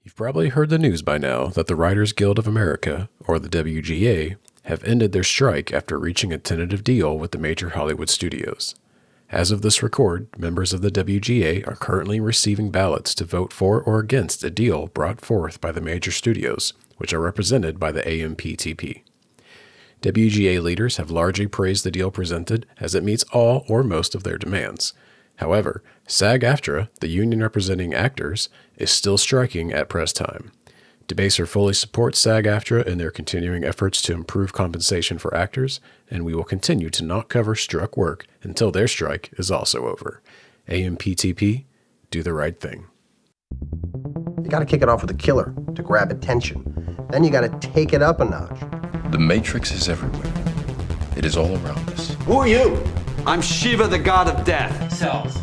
You've probably heard the news by now that the Writers Guild of America, or the WGA, have ended their strike after reaching a tentative deal with the major Hollywood studios. As of this record, members of the WGA are currently receiving ballots to vote for or against a deal brought forth by the major studios, which are represented by the AMPTP. WGA leaders have largely praised the deal presented as it meets all or most of their demands. However, SAG-AFTRA, the union representing actors, is still striking at press time. Debaser fully supports SAG-AFTRA in their continuing efforts to improve compensation for actors, and we will continue to not cover struck work until their strike is also over. AMPTP, do the right thing. You gotta kick it off with a killer to grab attention. Then you gotta take it up a notch. The Matrix is everywhere. It is all around us. Who are you? I'm Shiva, the god of death. Cells.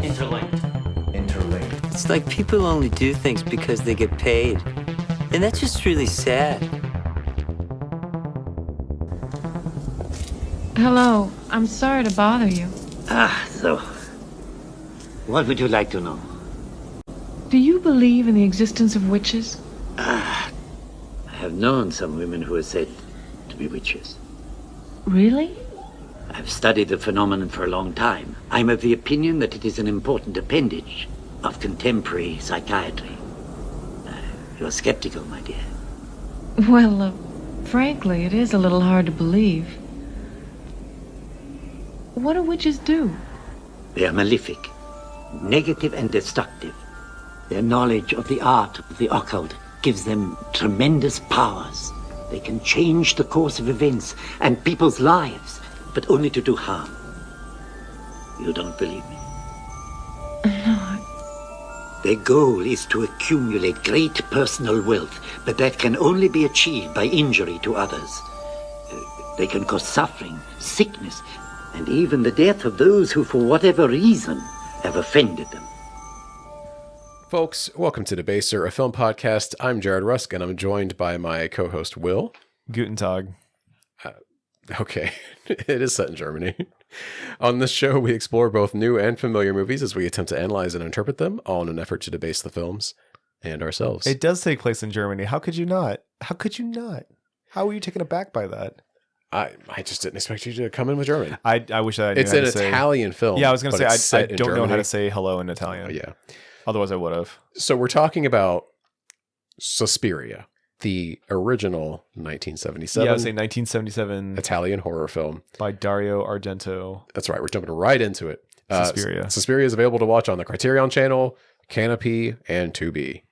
Interlinked. It's like people only do things because they get paid. And that's just really sad. Hello. I'm sorry to bother you. So. What would you like to know? Do you believe in the existence of witches? I have known some women who are said to be witches. Really? I've studied the phenomenon for a long time. I'm of the opinion that it is an important appendage of contemporary psychiatry. You're skeptical, my dear. Well, frankly, it is a little hard to believe. What do witches do? They are malefic, negative and destructive. Their knowledge of the art of the occult gives them tremendous powers. They can change the course of events and people's lives, but only to do harm. You don't believe me? No. Their goal is to accumulate great personal wealth, but that can only be achieved by injury to others. They can cause suffering, sickness, and even the death of those who, for whatever reason, have offended them. Folks, welcome to Debaser, a film podcast. I'm Jared Rusk, and I'm joined by my co-host, Will. Guten Tag. Okay, it is set in Germany. On this show, we explore both new and familiar movies as we attempt to analyze and interpret them, all in an effort to debase the films and ourselves. It does take place in Germany. How could you not? How could you not? How were you taken aback by that? I just didn't expect you to come in with German. I wish I knew it's how an to say, Italian film. Yeah, I was going to say, I don't know how Germany. to say hello in Italian. Yeah. Otherwise, I would have. So we're talking about Suspiria, the original 1977. Yeah, I would say 1977 Italian horror film by Dario Argento. That's right. We're jumping right into it. Suspiria. Suspiria is available to watch on the Criterion Channel, Canopy, and Tubi.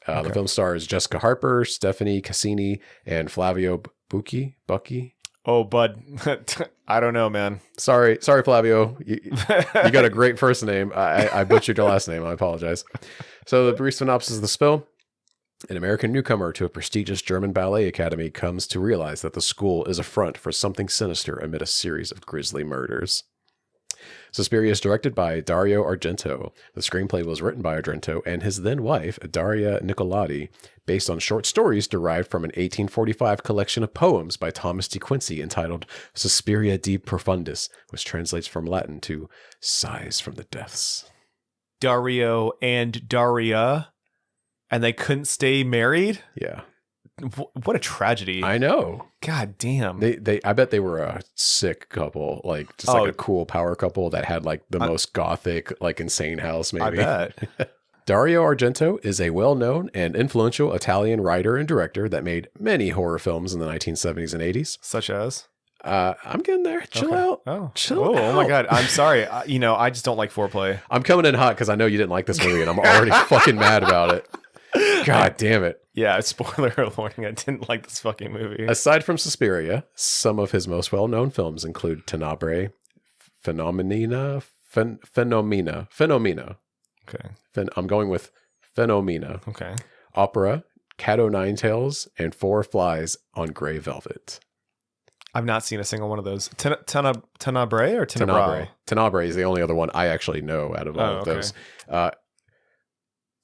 Okay. The film stars Jessica Harper, Stephanie Cassini, and Flavio Bucchi. Oh, bud. I don't know, man. Sorry, Flavio. You got a great first name. I butchered your last name. I apologize. So the brief synopsis of this film. An American newcomer to a prestigious German ballet academy comes to realize that the school is a front for something sinister amid a series of grisly murders. Suspiria is directed by Dario Argento. The screenplay was written by Argento and his then-wife, Daria Nicolodi, based on short stories derived from an 1845 collection of poems by Thomas de Quincey entitled Suspiria de Profundis, which translates from Latin to Sighs from the Depths. Dario and Daria, and they couldn't stay married? Yeah. What a tragedy. I know. God damn. I bet they were a sick couple, like just like a cool power couple that had like the most gothic, like insane house maybe. I bet. Dario Argento is a well-known and influential Italian writer and director that made many horror films in the 1970s and 80s. Such as? I'm getting there. Chill out. Chill out. Oh my God. I'm sorry. I just don't like foreplay. I'm coming in hot because I know you didn't like this movie and I'm already fucking mad about it. God damn it. Yeah, spoiler warning. I didn't like this fucking movie. Aside from Suspiria, some of his most well-known films include Tenebrae, Phenomena. Okay. I'm going with Phenomena. Okay. Opera, Cat o' Nine Tails, and Four Flies on Grey Velvet. I've not seen a single one of those. Tenebrae or Tenebrae? Tenebrae is the only other one I actually know out of all of those.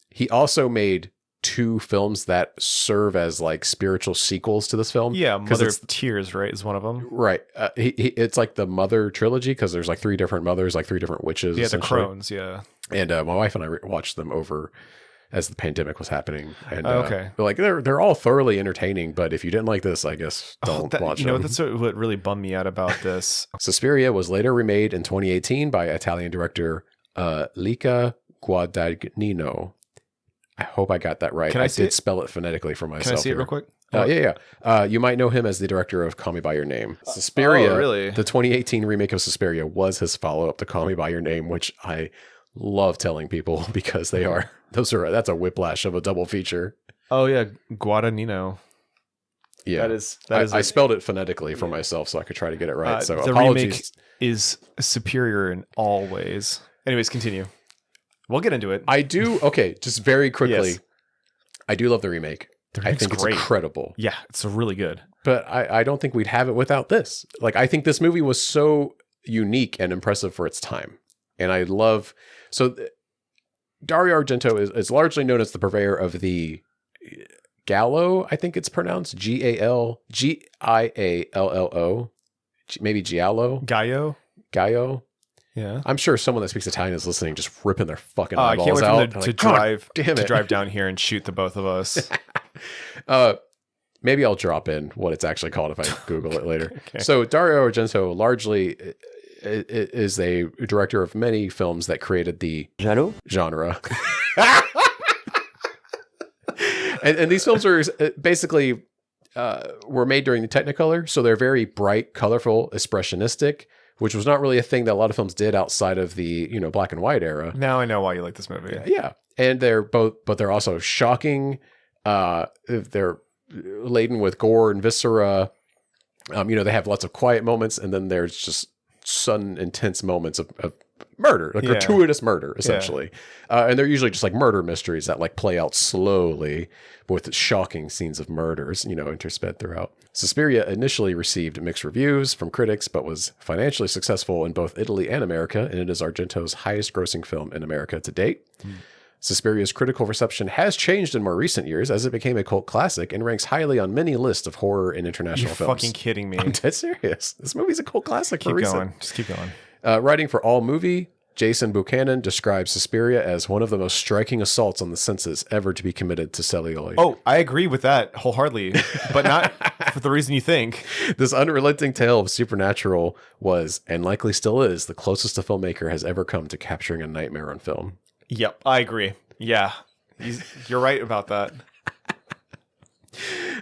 He also made two films that serve as like spiritual sequels to this film. Yeah, Mother of Tears, right, is one of them. Right. It's like the Mother trilogy because there's like three different mothers, like three different witches. Yeah, the crones, yeah. And my wife and I watched them over as the pandemic was happening. And Okay. like they're all thoroughly entertaining, but if you didn't like this, I guess don't watch them. That's what really bummed me out about this. Suspiria was later remade in 2018 by Italian director Luca Guadagnino. I hope I got that right. I did spell it phonetically for myself. Can I see here. it real quick? Yeah. You might know him as the director of Call Me By Your Name. Suspiria, really? The 2018 remake of Suspiria was his follow-up to Call Me By Your Name, which I love telling people because that's a whiplash of a double feature. Oh yeah, Guadagnino. Yeah, I spelled it phonetically for myself so I could try to get it right. So the apologies. remake is superior in all ways. Anyways, continue. We'll get into it. I do. Okay, just very quickly. Yes. I do love the remake. I think it's incredible. Yeah, it's really good. But I don't think we'd have it without this. Like, I think this movie was so unique and impressive for its time. And I love... So Dario Argento is largely known as the purveyor of the Giallo, I think it's pronounced. Giallo. Maybe Giallo. Giallo. Yeah. I'm sure someone that speaks Italian is listening, just ripping their fucking eyeballs out. I can't wait to drive down here and shoot the both of us. Maybe I'll drop in what it's actually called if I Google it later. Okay. So Dario Argento largely is a director of many films that created the Giallo genre. and these films are basically were made during the Technicolor, so they're very bright, colorful, expressionistic, which was not really a thing that a lot of films did outside of the black and white era. Now I know why you like this movie. Yeah, and they're also shocking. They're laden with gore and viscera. They have lots of quiet moments, and then there's just sudden, intense moments of murder, like gratuitous murder, essentially. And they're usually just like murder mysteries that like play out slowly with shocking scenes of murders, intersped throughout. Suspiria initially received mixed reviews from critics, but was financially successful in both Italy and America, and it is Argento's highest grossing film in America to date. Suspiria's critical reception has changed in more recent years as it became a cult classic and ranks highly on many lists of horror and international films. You're fucking kidding me. I'm dead serious. This movie's a cult classic for a reason. Just keep going. Writing for AllMovie, Jason Buchanan describes Suspiria as one of the most striking assaults on the senses ever to be committed to celluloid. Oh, I agree with that wholeheartedly, but not for the reason you think. This unrelenting tale of supernatural was, and likely still is, the closest a filmmaker has ever come to capturing a nightmare on film. Yep, I agree. Yeah, you're right about that.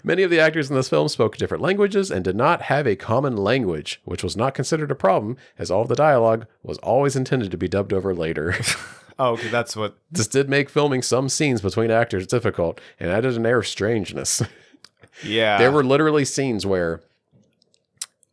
Many of the actors in this film spoke different languages and did not have a common language, which was not considered a problem, as all of the dialogue was always intended to be dubbed over later. Oh, okay, that's what... This did make filming some scenes between actors difficult and added an air of strangeness. Yeah. There were literally scenes where,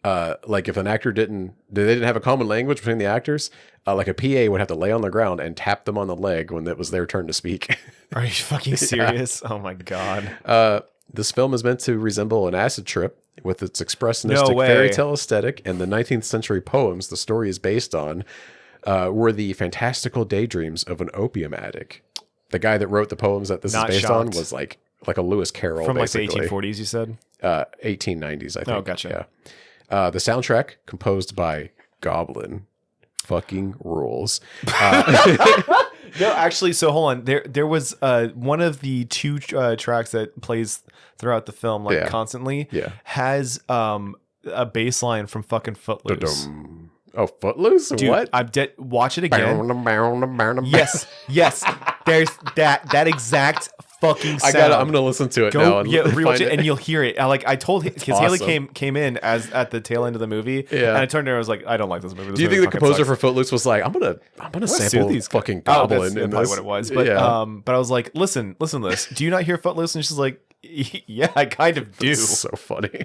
like if an actor didn't have a common language between the actors, like a PA would have to lay on the ground and tap them on the leg when it was their turn to speak. Are you fucking serious? Yeah. Oh my God. This film is meant to resemble an acid trip with its expressionistic fairy tale aesthetic, and the 19th century poems the story is based on were the fantastical daydreams of an opium addict. The guy that wrote the poems that this is based on was like a Lewis Carroll from basically. Like the 1840s, you said? 1890s, I think. Oh, gotcha. Yeah. The soundtrack, composed by Goblin, fucking rules. No, actually, so hold on. There was one of the two tracks that plays throughout the film, like constantly, has a bass line from fucking Footloose. Oh, Footloose? Dude, what? I'm dead. Watch it again. Yes. There's that exact fucking sound. I'm gonna listen to it now. Rewatch it, and you'll hear it. Like I told him, because Haley came in at the tail end of the movie, and I turned to her, I was like, I don't like this movie. Do you think the composer for Footloose was like, I'm gonna sample these fucking Goblin? That's probably what it was. But but I was like, listen to this. Do you not hear Footloose? And she's like, yeah, I kind of do. It's so funny.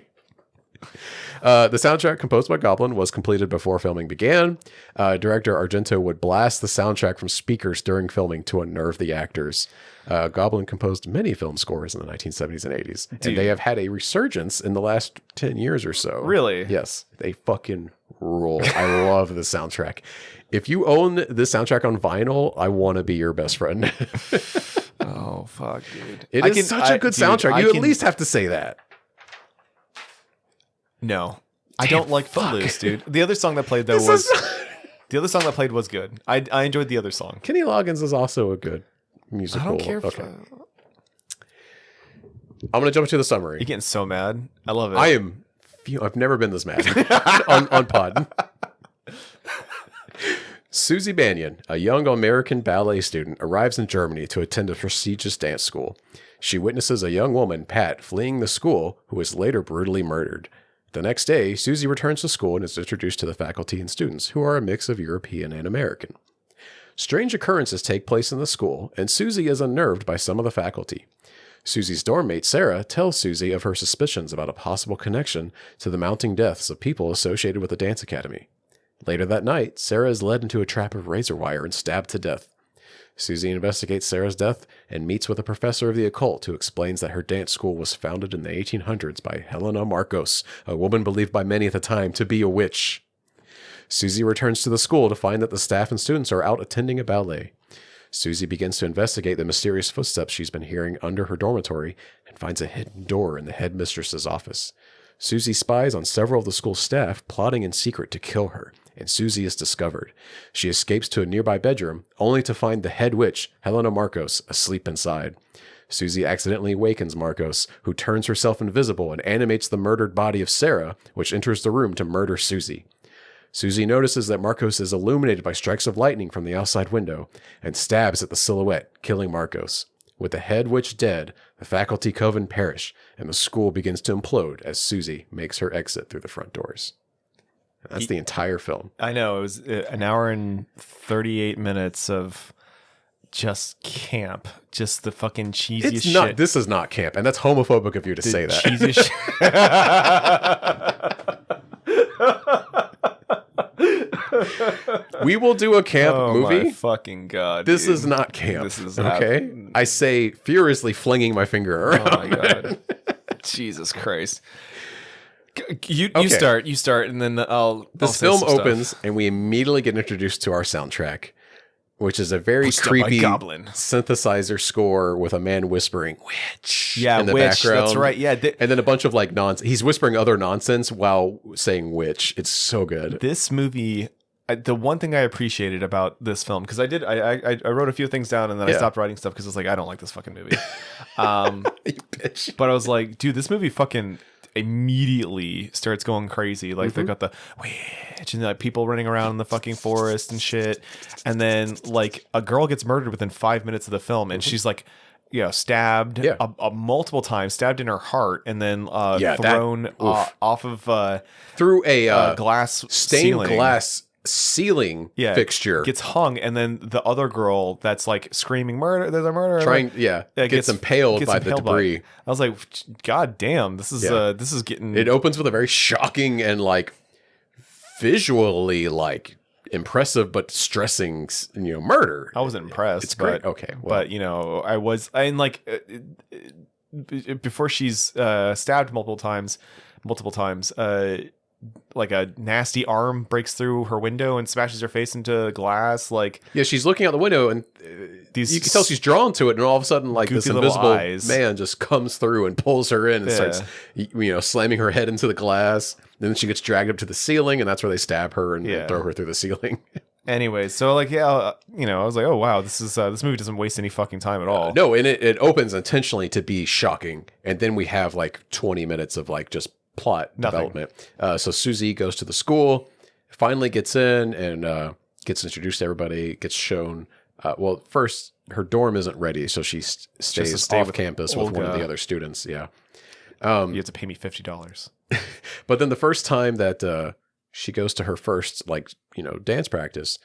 The soundtrack, composed by Goblin, was completed before filming began. Director Argento would blast the soundtrack from speakers during filming to unnerve the actors. Goblin composed many film scores in the 1970s and 80s, and they have had a resurgence in the last 10 years or so. Really? Yes. They fucking rule. I love the soundtrack. If you own this soundtrack on vinyl, I want to be your best friend. Oh, fuck, dude. It is such a good soundtrack. You at least have to say that. No, I don't like Footloose, dude. The other song that played though was the other song that played was good. I enjoyed the other song. Kenny Loggins is also a good musical. I don't care. Okay. I'm going to jump to the summary. You're getting so mad. I love it. I am. I've never been this mad on pod. Susie Banyan, a young American ballet student, arrives in Germany to attend a prestigious dance school. She witnesses a young woman, Pat, fleeing the school, who is later brutally murdered. The next day, Susie returns to school and is introduced to the faculty and students, who are a mix of European and American. Strange occurrences take place in the school, and Susie is unnerved by some of the faculty. Susie's dorm mate, Sarah, tells Susie of her suspicions about a possible connection to the mounting deaths of people associated with the dance academy. Later that night, Sarah is led into a trap of razor wire and stabbed to death. Susie investigates Sarah's death and meets with a professor of the occult who explains that her dance school was founded in the 1800s by Helena Marcos, a woman believed by many at the time to be a witch. Susie returns to the school to find that the staff and students are out attending a ballet. Susie begins to investigate the mysterious footsteps she's been hearing under her dormitory and finds a hidden door in the headmistress's office. Susie spies on several of the school staff plotting in secret to kill her, and Susie is discovered. She escapes to a nearby bedroom, only to find the head witch, Helena Marcos, asleep inside. Susie accidentally awakens Marcos, who turns herself invisible and animates the murdered body of Sarah, which enters the room to murder Susie. Susie notices that Marcos is illuminated by strikes of lightning from the outside window and stabs at the silhouette, killing Marcos. With the head witch dead, the faculty coven perish, and the school begins to implode as Susie makes her exit through the front doors. And that's the entire film. I know. It was an hour and 38 minutes of just camp. Just the fucking cheesiest shit. This is not camp, and that's homophobic of you to say that. Cheesiest We will do a camp movie. My fucking God. This dude. is not camp. This is okay. I say furiously flinging my finger around. Oh my God. Jesus Christ. You start, and then I'll. This film opens, and we immediately get introduced to our soundtrack, which is a very creepy synthesizer score with a man whispering "witch" in the background. That's right. Yeah, and then a bunch of like nonsense. He's whispering other nonsense while saying "witch." It's so good. This movie. The one thing I appreciated about this film, because I wrote a few things down and then I stopped writing stuff because I was like, I don't like this fucking movie. You bitch. But I was like, dude, this movie fucking immediately starts going crazy. Like they got the witch and like people running around in the fucking forest and shit. And then like a girl gets murdered within 5 minutes of the film, and she's like, stabbed multiple times, stabbed in her heart, and then thrown off of through a glass stained ceiling. glass ceiling fixture, gets hung, and then the other girl that's like screaming murder, there's a murder, gets impaled by the debris. I was like, God damn, this is getting. It opens with a very shocking and like visually like impressive but stressing murder. I wasn't impressed. It's great. Okay, but I was, and like before she's stabbed multiple times, like a nasty arm breaks through her window and smashes her face into glass. Like, she's looking out the window, and you can tell she's drawn to it, and all of a sudden, like this invisible man just comes through and pulls her in and starts, slamming her head into the glass. Then she gets dragged up to the ceiling, and that's where they stab her and throw her through the ceiling. Anyways, so like, I was like, oh wow, this movie doesn't waste any fucking time at all. No, and it opens intentionally to be shocking, and then we have like 20 minutes of like just plot development. So Susie goes to the school, finally gets in and gets introduced to everybody, gets shown. First, her dorm isn't ready, so she stays off campus with one of the other students. Yeah. You have to pay me $50. But then the first time that she goes to her first dance practice,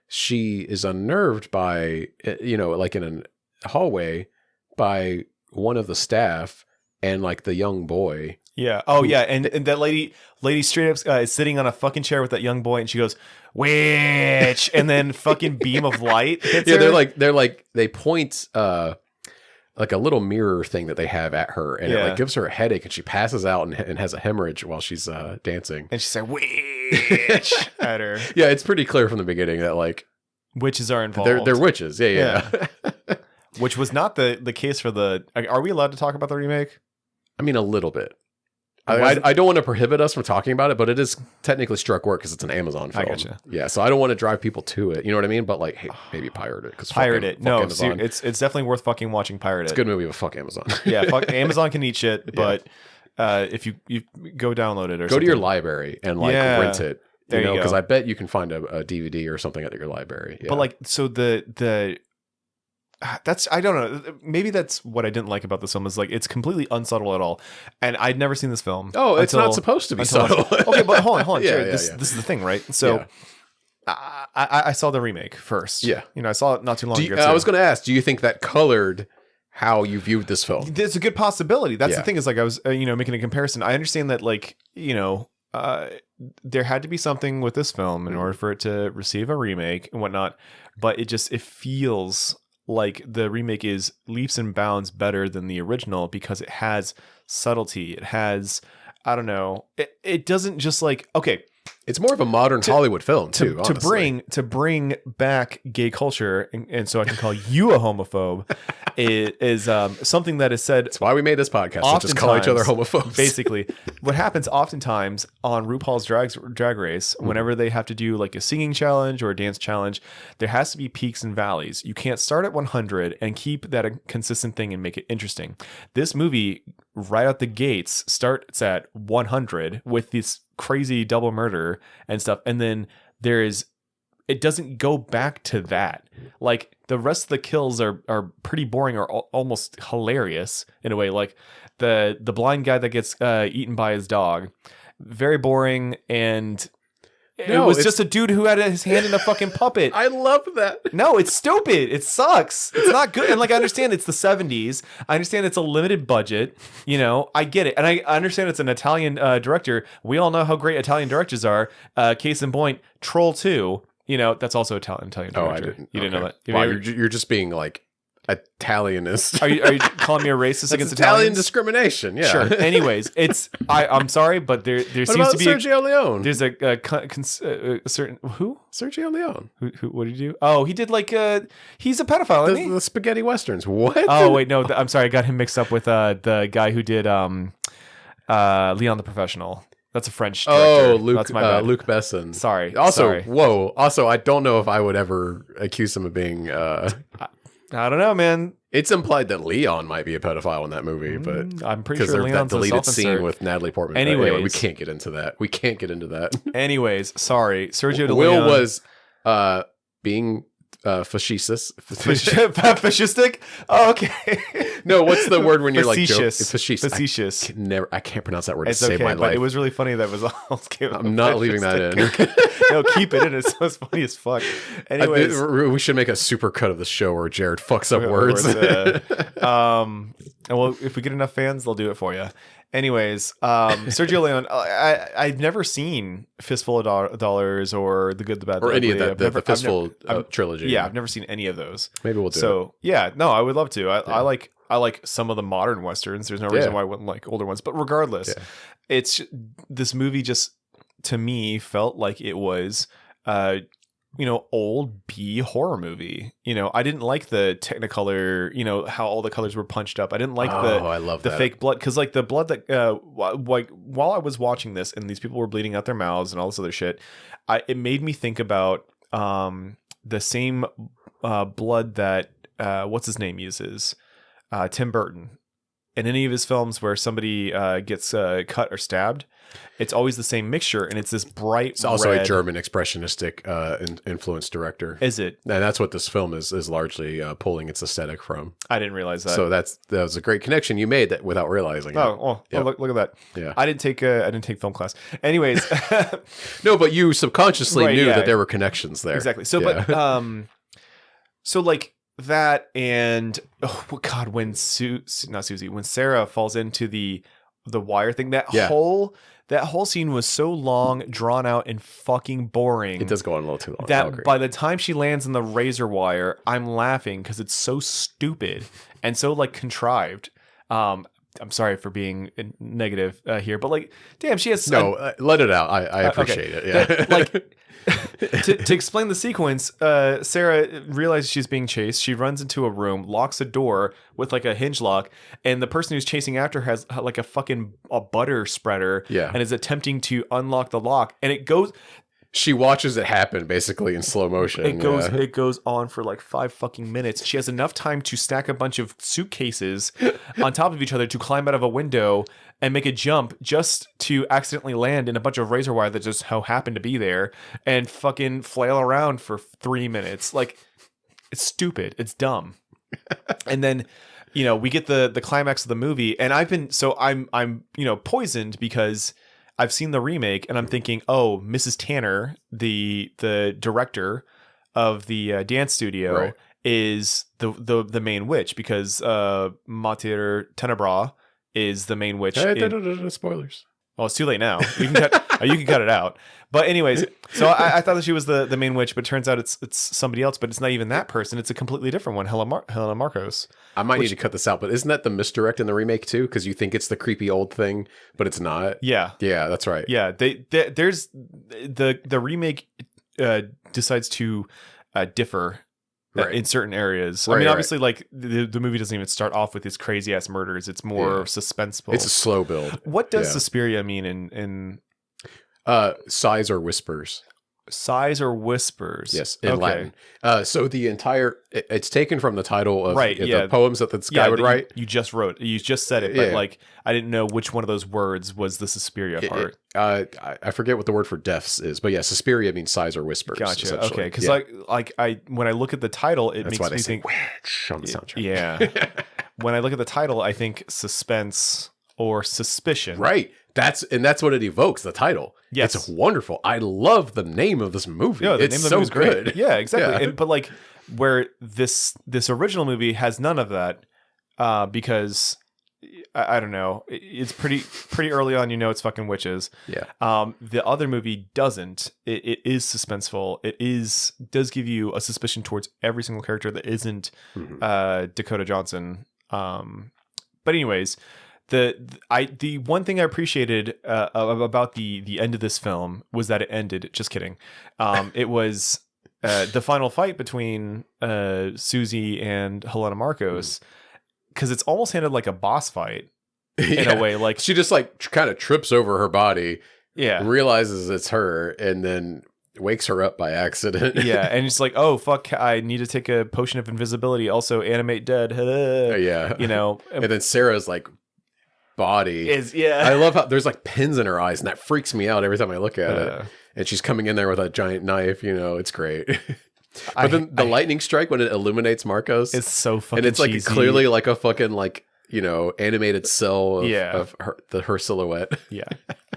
she is unnerved by, like in a hallway by one of the staff and like the young boy. Yeah. Oh, yeah. And that lady straight up is sitting on a fucking chair with that young boy, and she goes, "Witch!" And then fucking beam of light hits her. They point like a little mirror thing that they have at her, and it like gives her a headache, and she passes out and has a hemorrhage while she's dancing. And she's like, "Witch!" at her. Yeah, it's pretty clear from the beginning that like witches are involved. They're witches. Yeah. Which was not the case for the. Are we allowed to talk about the remake? I mean, a little bit. I don't want to prohibit us from talking about it, but it is technically struck work because it's an Amazon film. I gotcha. Yeah, so I don't want to drive people to it. You know what I mean? But like, hey, maybe pirate it. Pirate it. No, Amazon. it's definitely worth fucking watching Pirate It. It's a good movie, but fuck Amazon. Yeah, fuck Amazon can eat shit, but if you go download it or go to your library and like rent it. There you go. Because I bet you can find a DVD or something at your library. Yeah. But like, so the that's, I don't know. Maybe that's what I didn't like about this film is like it's completely unsubtle at all, and I'd never seen this film. Oh, it's not supposed to be subtle. Okay, but hold on. Yeah, this is the thing, right? So I saw the remake first. Yeah, I saw it not too long ago. I was going to ask, do you think that colored how you viewed this film? There's a good possibility. That's the thing is like I was making a comparison. I understand that like there had to be something with this film in order for it to receive a remake and whatnot, but it feels like the remake is leaps and bounds better than the original because it has subtlety. It has, I don't know, it doesn't just like, okay, it's more of a modern Hollywood film too. To bring back gay culture, and so I can call you a homophobe, is something that is said. That's why we made this podcast. To just call each other homophobes. Basically, what happens oftentimes on RuPaul's Drag Race, whenever they have to do like a singing challenge or a dance challenge, there has to be peaks and valleys. You can't start at 100 and keep that a consistent thing and make it interesting. This movie, right out the gates, starts at 100 with this crazy double murder and stuff, and then it doesn't go back to that. Like the rest of the kills are pretty boring or almost hilarious in a way. Like the blind guy that gets eaten by his dog, very boring, and it was just a dude who had his hand in a fucking puppet. I love that. No, it's stupid. It sucks. It's not good. And like, I understand it's the 70s. I understand it's a limited budget. I get it. And I understand it's an Italian director. We all know how great Italian directors are. Case in point, Troll 2. That's also Italian director. Oh, I didn't. You didn't know that. Wow, you're just being like Italianist. Are you calling me a racist against Italian Italians? Discrimination? Yeah. Sure. Anyways, I'm sorry, but there seems to be Sergio Leone. There's a certain who? Sergio Leone. Who? What did he do? Oh, he did like he's a pedophile, isn't he? The spaghetti westerns. What? Oh wait, no. I'm sorry, I got him mixed up with the guy who did Leon the Professional. That's a French director. Oh, Luc, that's my bad. Luc Besson. Sorry. Whoa. Also, I don't know if I would ever accuse him of being. I don't know, man. It's implied that Leon might be a pedophile in that movie, but I'm pretty sure that Leon's deleted scene with Natalie Portman. Anyways, anyway, we can't get into that. Anyways, sorry, Sergio De Will Leon was being fascistic. Fascistic? Oh, okay. No, what's the word when you're like facetious? I can't pronounce that word It's to save my life. But it was really funny. That was all. I'm not leaving that in. No, keep it in. It's funny as fuck. Anyways, we should make a super cut of the show where Jared fucks up words. And well, if we get enough fans, they'll do it for you. Anyways, Sergio Leone, I've never seen Fistful of Dollars or The Good, the Bad, or any of that. The Fistful trilogy. Yeah, I've never seen any of those. Maybe we'll do it. So yeah, no, I would love to. I like some of the modern westerns. There's no reason why I wouldn't like older ones. But regardless, it's this movie just to me felt like it was old B horror movie. I didn't like the Technicolor, how all the colors were punched up. I didn't like the fake blood, because like the blood that like while I was watching this and these people were bleeding out their mouths and all this other shit, it made me think about the same blood that what's his name uses, Tim Burton. In any of his films where somebody gets cut or stabbed, it's always the same mixture, and it's this bright It's also red. a German expressionistic influence director. Is it? And that's what this film is largely pulling its aesthetic from. I didn't realize that. So that was a great connection you made that without realizing it. Oh, look at that. Yeah. I didn't take film class. Anyways. No, but you subconsciously knew that there were connections there. Exactly. So, but so like that, and God, when when Sarah falls into the wire thing, that whole scene was so long, drawn out, and fucking boring. It does go on a little too long. That by the time she lands in the razor wire, I'm laughing because it's so stupid and so like contrived. I'm sorry for being negative here, but like, damn, she has let it out. I appreciate it. Yeah, like to explain the sequence, Sarah realizes she's being chased. She runs into a room, locks a door with like a hinge lock, and the person who's chasing after her has like a butter spreader, and is attempting to unlock the lock, and it goes. She watches it happen basically in slow motion. It goes on for like 5 fucking minutes. She has enough time to stack a bunch of suitcases on top of each other to climb out of a window and make a jump just to accidentally land in a bunch of razor wire that just happened to be there and fucking flail around for 3 minutes. Like, it's stupid. It's dumb. And then, we get the climax of the movie, and I'm poisoned because I've seen the remake, and I'm thinking, oh, Mrs. Tanner, the director of the dance studio, is the main witch, because Mater Tenebra is the main witch. Spoilers. Well, it's too late now. You can cut it out. But anyways, so I thought that she was the main witch, but it turns out it's somebody else. But it's not even that person. It's a completely different one, Helena Marcos. I might need to cut this out, but isn't that the misdirect in the remake too? Because you think it's the creepy old thing, but it's not. Yeah, that's right. Yeah, there's the remake decides to differ. In certain areas. I mean, obviously, like, the movie doesn't even start off with these crazy-ass murders. It's more suspenseful. It's a slow build. What does Suspiria mean in... Sighs or whispers. Sighs or whispers. Yes, in Latin. So the entire... It's taken from the title of the poems that this guy would write. You just wrote. You just said it, but like, I didn't know which one of those words was the Suspiria part. I forget what the word for deaths is, but Suspiria means sighs or whispers. Gotcha. Okay, because when I look at the title, makes me think witch on the soundtrack. Yeah. When I look at the title, I think suspense or suspicion. Right. That's what it evokes, the title. Yes. It's wonderful. I love the name of this movie. Yeah, the it's name of the so movie is great. good. Yeah, exactly. But like, where this original movie has none of that, because I don't know, it's pretty early on. It's fucking witches. Yeah. The other movie doesn't. It is suspenseful. Does give you a suspicion towards every single character that isn't Dakota Johnson. But anyways. The one thing I appreciated about the end of this film was that it ended. Just kidding. It was the final fight between Susie and Helena Marcos, because it's almost handled like a boss fight in a way. Like, she just like kind of trips over her body, realizes it's her, and then wakes her up by accident. And it's like, oh fuck, I need to take a potion of invisibility. Also, animate dead. And then Sarah's like, body I love how there's like pins in her eyes, and that freaks me out every time I look at it. And she's coming in there with a giant knife. It's great. But then the lightning strike when it illuminates Marcos, it's so fucking and it's like cheesy. clearly like a fucking like animated cell of her silhouette.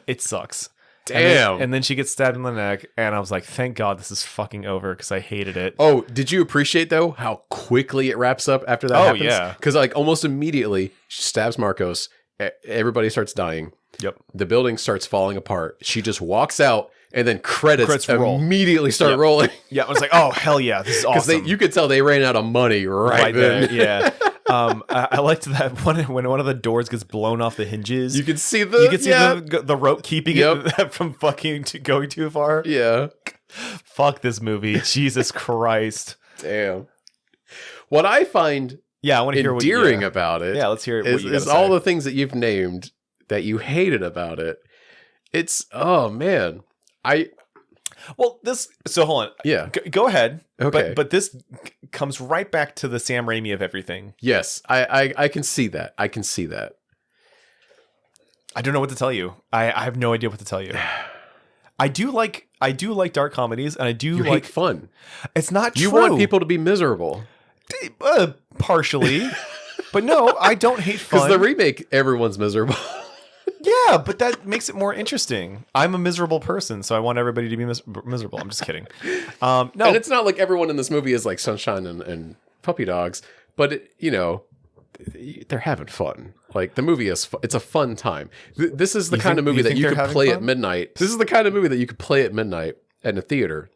It sucks. Damn. And then she gets stabbed in the neck, and I was like, thank God this is fucking over, because I hated it. Oh, did you appreciate though how quickly it wraps up after that happens? Yeah, because like almost immediately she stabs Marcos. Everybody starts dying. Yep. The building starts falling apart. She just walks out, and then credits immediately start Yep. rolling. Yeah, I was like, oh hell yeah, this is awesome. You could tell they ran out of money right then. There. Yeah. I liked that when one of the doors gets blown off the hinges. You can see the rope keeping it from fucking going too far. Yeah. Fuck this movie. Jesus Christ. Damn. What I find I want to hear endearing about it. Yeah, let's hear it. Is all the things that you've named that you hated about it. It's man. So hold on. Yeah. Go ahead. Okay. But this comes right back to the Sam Raimi of everything. Yes, I can see that. I don't know what to tell you. I have no idea what to tell you. I do like dark comedies, and I do you like hate fun. It's not true. You want people to be miserable. Partially. But no, I don't hate fun. Because the remake, everyone's miserable. Yeah, but that makes it more interesting. I'm a miserable person, so I want everybody to be miserable. I'm just kidding. No, and it's not like everyone in this movie is like sunshine and puppy dogs, but they're having fun. Like, the movie it's a fun time. This is the kind of movie that you could play at midnight. This is the kind of movie that you could play at midnight in a theater.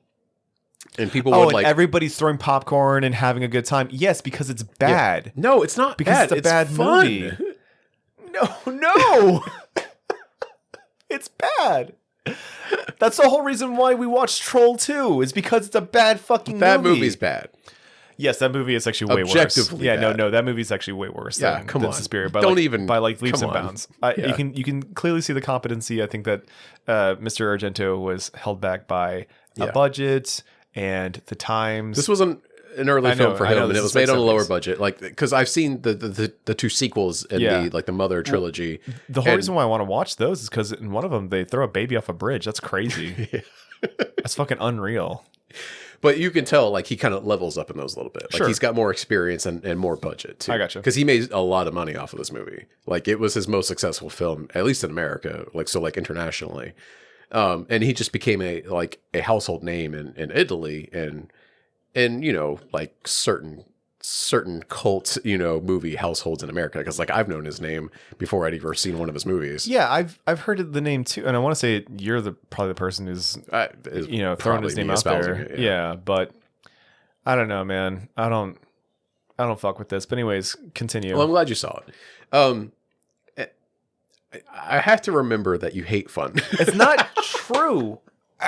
And people would like, everybody's throwing popcorn and having a good time. Yes, because it's bad. Yeah. No, it's not because bad. It's a bad fun. movie. No. It's bad. That's the whole reason why we watched Troll 2 is because it's a bad fucking movie. That movie's bad. Yes, that movie is actually way Objectively worse. Yeah, bad. no, that movie's actually way worse than Suspiria. By leaps and bounds. You can clearly see the competency. I think that Mr. Argento was held back by a budget and the times. This was an early film for him, and it was made on a lower 70s. budget. Like, because I've seen the two sequels in the Mother trilogy. The whole reason why I want to watch those is because in one of them they throw a baby off a bridge. That's crazy. That's fucking unreal. But you can tell, like, he kind of levels up in those a little bit. Like, he's got more experience and more budget, too. I gotcha. Because he made a lot of money off of this movie. Like, it was his most successful film, at least in America, like internationally. And he just became a household name in Italy and like certain cult, movie households in America. Because, like, I've known his name before I'd ever seen one of his movies. Yeah, I've heard the name too, and I want to say you're probably the person who's throwing his name out there. Yeah, but I don't know, man. I don't fuck with this. But anyways, continue. Well, I'm glad you saw it. I have to remember that you hate fun. It's not true.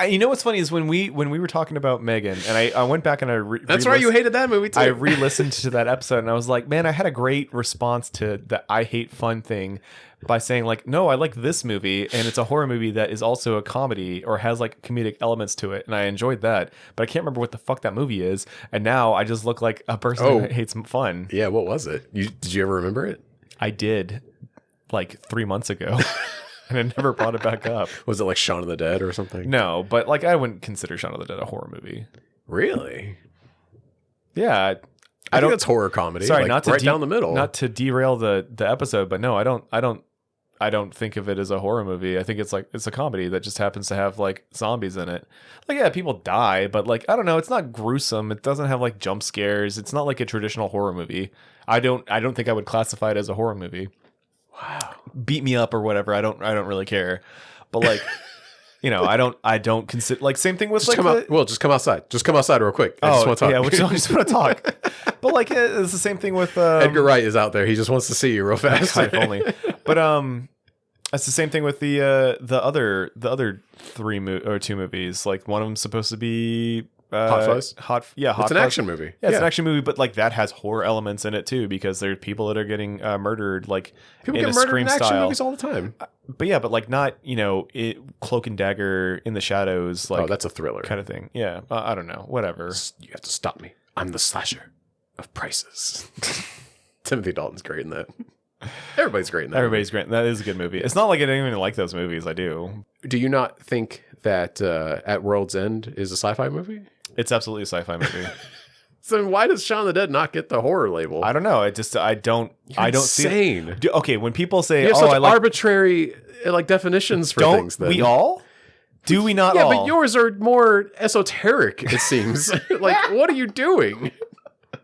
You know what's funny is when we were talking about Megan, and I went back and that's right, you hated that movie too. I re-listened to that episode and I was like, man, I had a great response to the I hate fun thing by saying like, no, I like this movie and it's a horror movie that is also a comedy or has like comedic elements to it, and I enjoyed that, but I can't remember what the fuck that movie is, and now I just look like a person who hates fun. Yeah, what was it? Did you ever remember it? I did, like 3 months ago. And I never brought it back up. Was it like Shaun of the Dead or something? No, but like I wouldn't consider Shaun of the Dead a horror movie. Really? Yeah, I think it's horror comedy. Sorry, like, not to right down the middle. Not to derail the episode, but no, I don't think of it as a horror movie. I think it's a comedy that just happens to have like zombies in it. Like, yeah, people die, but like I don't know, it's not gruesome. It doesn't have like jump scares. It's not like a traditional horror movie. I don't think I would classify it as a horror movie. Wow. Beat me up or whatever. I don't really care. But like, I don't consider, like, same thing with just come outside. Just come outside real quick. I just want to talk. Yeah, I just want to talk. But like, it's the same thing with Edgar Wright is out there. He just wants to see you real fast. If only. But it's the same thing with the other two movies. Like, one of them's supposed to be Hot Fuzz. It's an action movie. Yeah, it's an action movie, but like that has horror elements in it too, because there's people that are getting murdered, like people in get a murdered Scream in action style movies all the time. But like not Cloak and Dagger, In the Shadows, like that's a thriller kind of thing. Yeah, I don't know, whatever. You have to stop me. I'm the slasher of prices. Timothy Dalton's great in that. Everybody's great in that. Everybody's great. That is a good movie. It's not like I didn't even like those movies. I do. Do you not think that At World's End is a sci-fi movie? It's absolutely a sci-fi movie. So why does Shaun of the Dead not get the horror label? I don't know. I don't insane. See it. Okay, when people say, you have such arbitrary like definitions for things, then. We all? Do we not? Yeah, all? but yours are more esoteric. It seems. Like, what are you doing?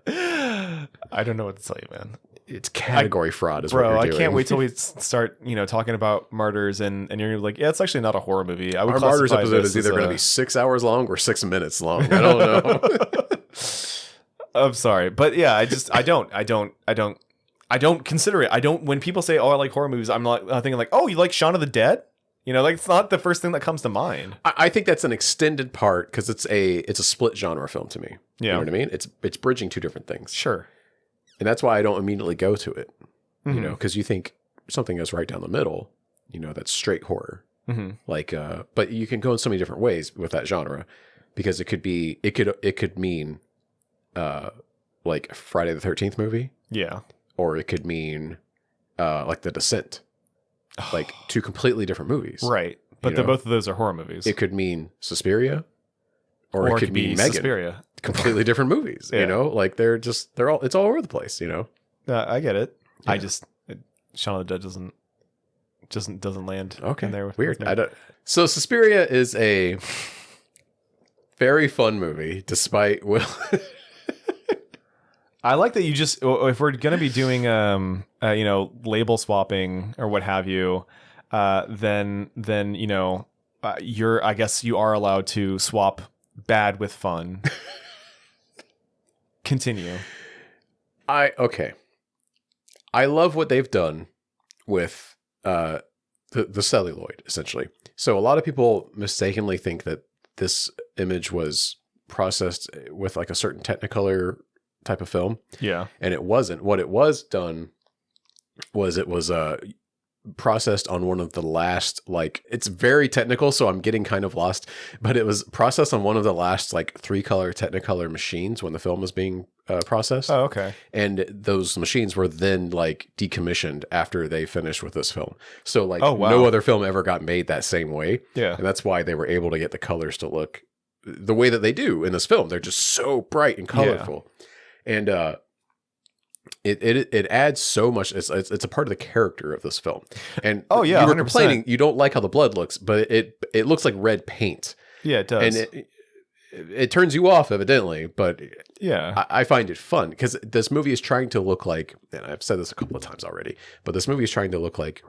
I don't know what to tell you, man. It's category fraud, is what bro. you're I doing. can't wait till we start, talking about Martyrs, and you're like, yeah, it's actually not a horror movie. I would Our Martyrs classify episode this is either as going to be 6 hours long or 6 minutes long. I don't know. I'm sorry, but yeah, I don't consider it. I don't. When people say, "Oh, I like horror movies," I'm not thinking like, "Oh, you like Shaun of the Dead?" Like it's not the first thing that comes to mind. I think that's an extended part because it's a split genre film to me. Yeah. You know what I mean? It's bridging two different things. Sure. And that's why I don't immediately go to it. Because you think something is right down the middle, that's straight horror. Mm-hmm. Like, but you can go in so many different ways with that genre, because it could mean, like Friday the 13th movie. Yeah. Or it could mean, like The Descent, like two completely different movies. Right. But both of those are horror movies. It could mean Suspiria, or it could mean Megan. Suspiria. Completely different movies. Yeah. Like it's all over the place. I get it. Yeah. I just Shaun of the Dead doesn't land. Okay, in there with weird. me. So Suspiria is a very fun movie, despite Will. I like that you just, if we're gonna be doing label swapping or what have you, then I guess you are allowed to swap bad with fun. Continue. I love what they've done with the celluloid, essentially. So a lot of people mistakenly think that this image was processed with like a certain Technicolor type of film. Yeah. And it wasn't. What it was done was it was processed on one of the last, like, it's very technical, so I'm getting kind of lost, but it was processed on one of the last like 3-color Technicolor machines when the film was being processed. Oh, okay. And those machines were then like decommissioned after they finished with this film. So like Oh, wow. no other film ever got made that same way. Yeah. And that's why they were able to get the colors to look the way that they do in this film. They're just so bright and colorful. And it adds so much. It's a part of the character of this film. And oh yeah, you were 100%. complaining you don't like how the blood looks, but it looks like red paint. Yeah, it does. And it turns you off, evidently, but yeah, I find it fun because this movie is trying to look like, and I've said this a couple of times already, but this movie is trying to look like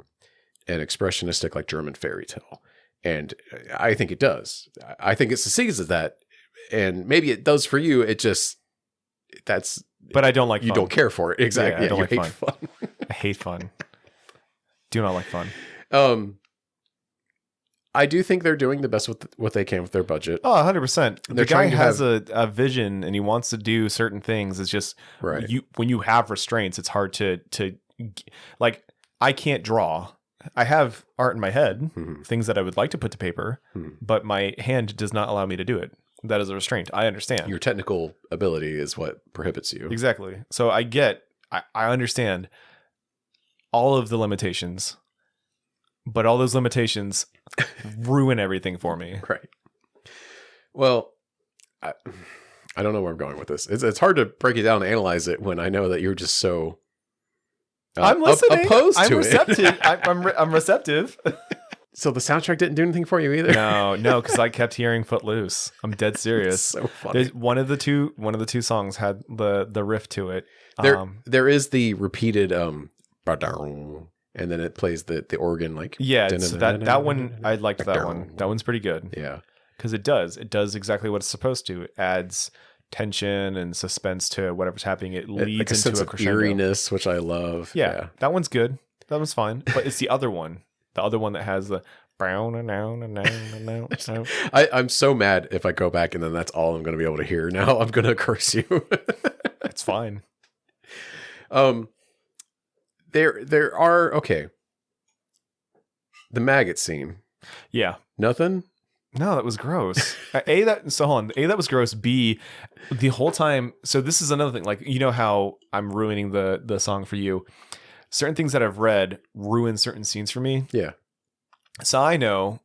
an expressionistic, like German fairy tale. And I think it does. I think it succeeds at that. And maybe it does for you. It just, but I don't like you fun. don't care for it. Exactly. Yeah, I don't like hate fun. I hate fun. Do not like fun. I do think they're doing the best with what they can with their budget. Oh, 100%. The guy has have a vision and he wants to do certain things. It's just right. When you have restraints, it's hard to like, I can't draw. I have art in my head, things that I would like to put to paper, but my hand does not allow me to do it. That is a restraint. I understand. Your technical ability is what prohibits you. Exactly. So I understand all of the limitations, but all those limitations ruin everything for me. Right. Well, I don't know where I'm going with this. It's hard to break it down and analyze it when I know that you're just so I'm listening. Opposed to I'm receptive. I'm receptive. So the soundtrack didn't do anything for you either? No, because I kept hearing Footloose. I'm dead serious. So funny. One of the two songs had the riff to it. There is the repeated and then it plays the organ like so that one I liked that one. That one's pretty good. Yeah, because it does exactly what it's supposed to. It adds tension and suspense to whatever's happening. It leads like a into sense a of crescendo. eeriness, which I love. Yeah, that one's good. That one's fine. But it's the other one. The other one that has the brown and now. I'm so mad if I go back and then that's all I'm going to be able to hear. Now I'm going to curse you. It's fine. There are okay. The maggot scene. Yeah. Nothing. No, that was gross. That was gross. B, the whole time. So this is another thing. Like, you know how I'm ruining the song for you. Certain things that I've read ruin certain scenes for me. Yeah. So I know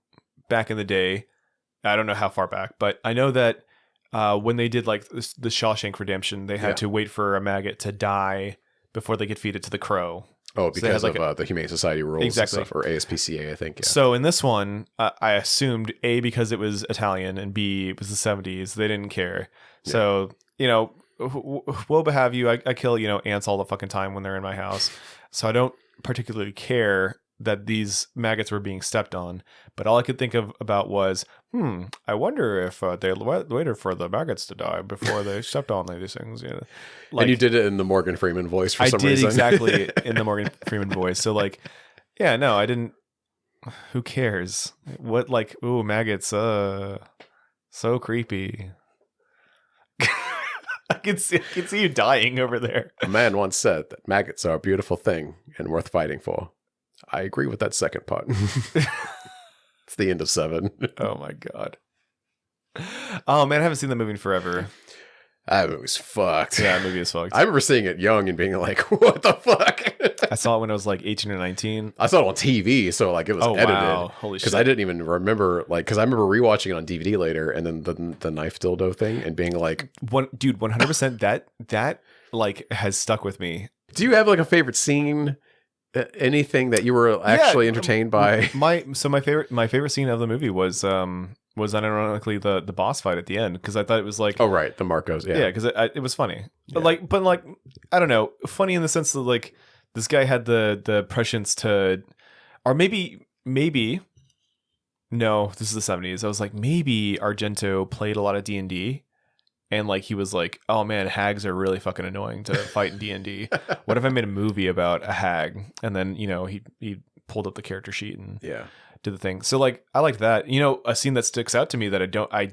back in the day, I don't know how far back, but I know that when they did like the Shawshank Redemption, they had to wait for a maggot to die before they could feed it to the crow. Oh, because of the Humane Society rules exactly. and stuff, or ASPCA, I think. Yeah. So in this one, I assumed A, because it was Italian, and B, it was the 70s. They didn't care. Yeah. So, woe have you. I kill, ants all the fucking time when they're in my house. So I don't particularly care that these maggots were being stepped on. But all I could think about was, I wonder if they waited for the maggots to die before they stepped on these things. Yeah. And you did it in the Morgan Freeman voice for some reason. I did exactly in the Morgan Freeman voice. So I didn't. Who cares? What maggots? So creepy. I can see you dying over there. A man once said that maggots are a beautiful thing and worth fighting for. I agree with that second part. It's the end of 7. Oh my god. Oh man, I haven't seen that movie in forever. That movie's fucked. Yeah, that movie is fucked. I remember seeing it young and being like, what the fuck? I saw it when I was like 18 or 19. I saw it on TV, so like it was edited. Wow. Holy shit. Because I didn't even remember, because I remember rewatching it on DVD later and then the knife dildo thing and being like... Dude, 100% that has stuck with me. Do you have like a favorite scene? Anything that you were actually entertained by? My favorite scene of the movie was unironically the boss fight at the end, because I thought it was like, oh right, the Marcos, yeah, because it was funny, but I don't know, funny in the sense that like this guy had the prescience to, or maybe no, this is the 70s. I was like, maybe Argento played a lot of D&D and like he was like, oh man, hags are really fucking annoying to fight in D&D. What if I made a movie about a hag? And then, you know, he pulled up the character sheet and did the thing. So like I like that. You know, a scene that sticks out to me that I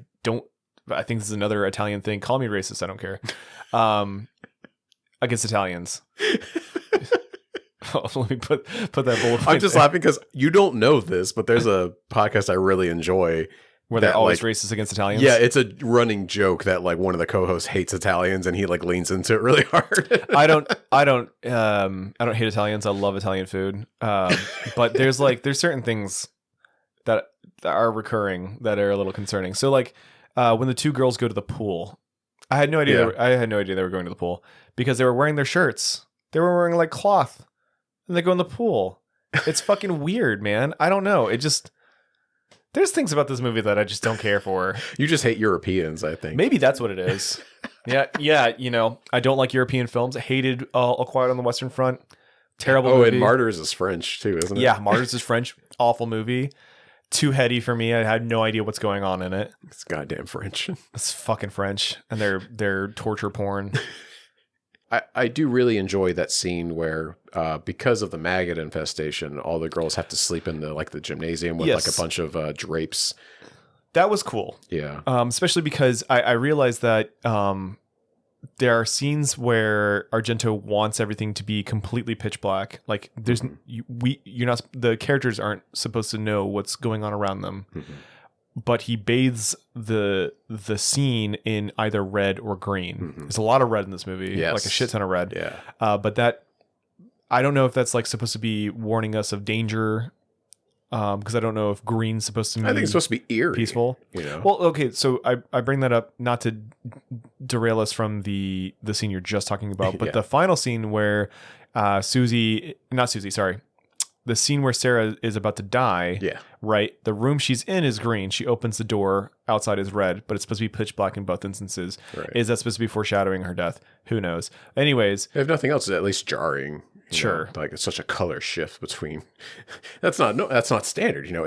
think this is another Italian thing. Call me racist, I don't care. Against Italians. Let me put that bullet. I'm just laughing because you don't know this, but there's a podcast I really enjoy where they're always racist against Italians. Yeah, it's a running joke that like one of the co-hosts hates Italians and he like leans into it really hard. I don't hate Italians. I love Italian food. But there's certain things that are recurring that are a little concerning. So like when the two girls go to the pool, I had no idea. They were going to the pool because they were wearing their shirts. They were wearing like cloth. And they go in the pool. It's fucking weird, man. I don't know. There's things about this movie that I just don't care for. You just hate Europeans, I think. Maybe that's what it is. Yeah. You know, I don't like European films. I hated All Quiet on the Western Front. Terrible movie. And Martyrs is French too, isn't it? Yeah, Martyrs is French. Awful movie. Too heady for me. I had no idea what's going on in it. It's goddamn French. It's fucking French. And they're torture porn. I do really enjoy that scene where, because of the maggot infestation, all the girls have to sleep in the gymnasium with like a bunch of drapes. That was cool. Yeah. Especially because I realized that there are scenes where Argento wants everything to be completely pitch black. Like there's the characters aren't supposed to know what's going on around them. Mm-hmm. But he bathes the scene in either red or green. Mm-hmm. There's a lot of red in this movie, like a shit ton of red. Yeah. But that, I don't know if that's like supposed to be warning us of danger, because I don't know if green's supposed to mean. I think it's supposed to be eerie, peaceful. You know. Well, okay, so I bring that up not to derail us from the scene you're just talking about, but the final scene where the scene where Sarah is about to die, right? The room she's in is green. She opens the door. Outside is red, but it's supposed to be pitch black in both instances. Right. Is that supposed to be foreshadowing her death? Who knows? Anyways. If nothing else, it's at least jarring. Sure. Like it's such a color shift between. That's not standard, you know.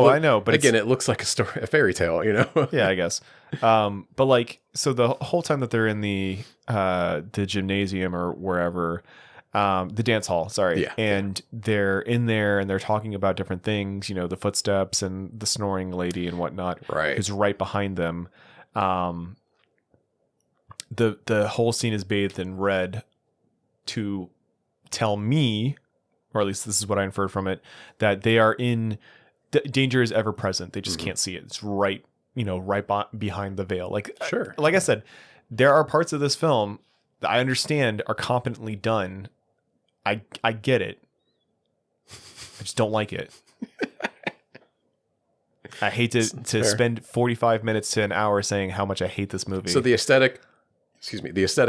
I know, but again, it looks like a fairy tale, you know. Yeah, I guess. But like, so the whole time that they're in the gymnasium or wherever. The dance hall, sorry. And they're in there and they're talking about different things, you know, the footsteps and the snoring lady and whatnot. Right. Who's right behind them. The whole scene is bathed in red to tell me, or at least this is what I inferred from it, that they are in danger is ever present. They just can't see it. It's right, you know, behind the veil. Like, sure. Like I said, there are parts of this film that I understand are competently done. I get it. I just don't like it. I hate to spend 45 minutes to an hour saying how much I hate this movie. So the aesthetic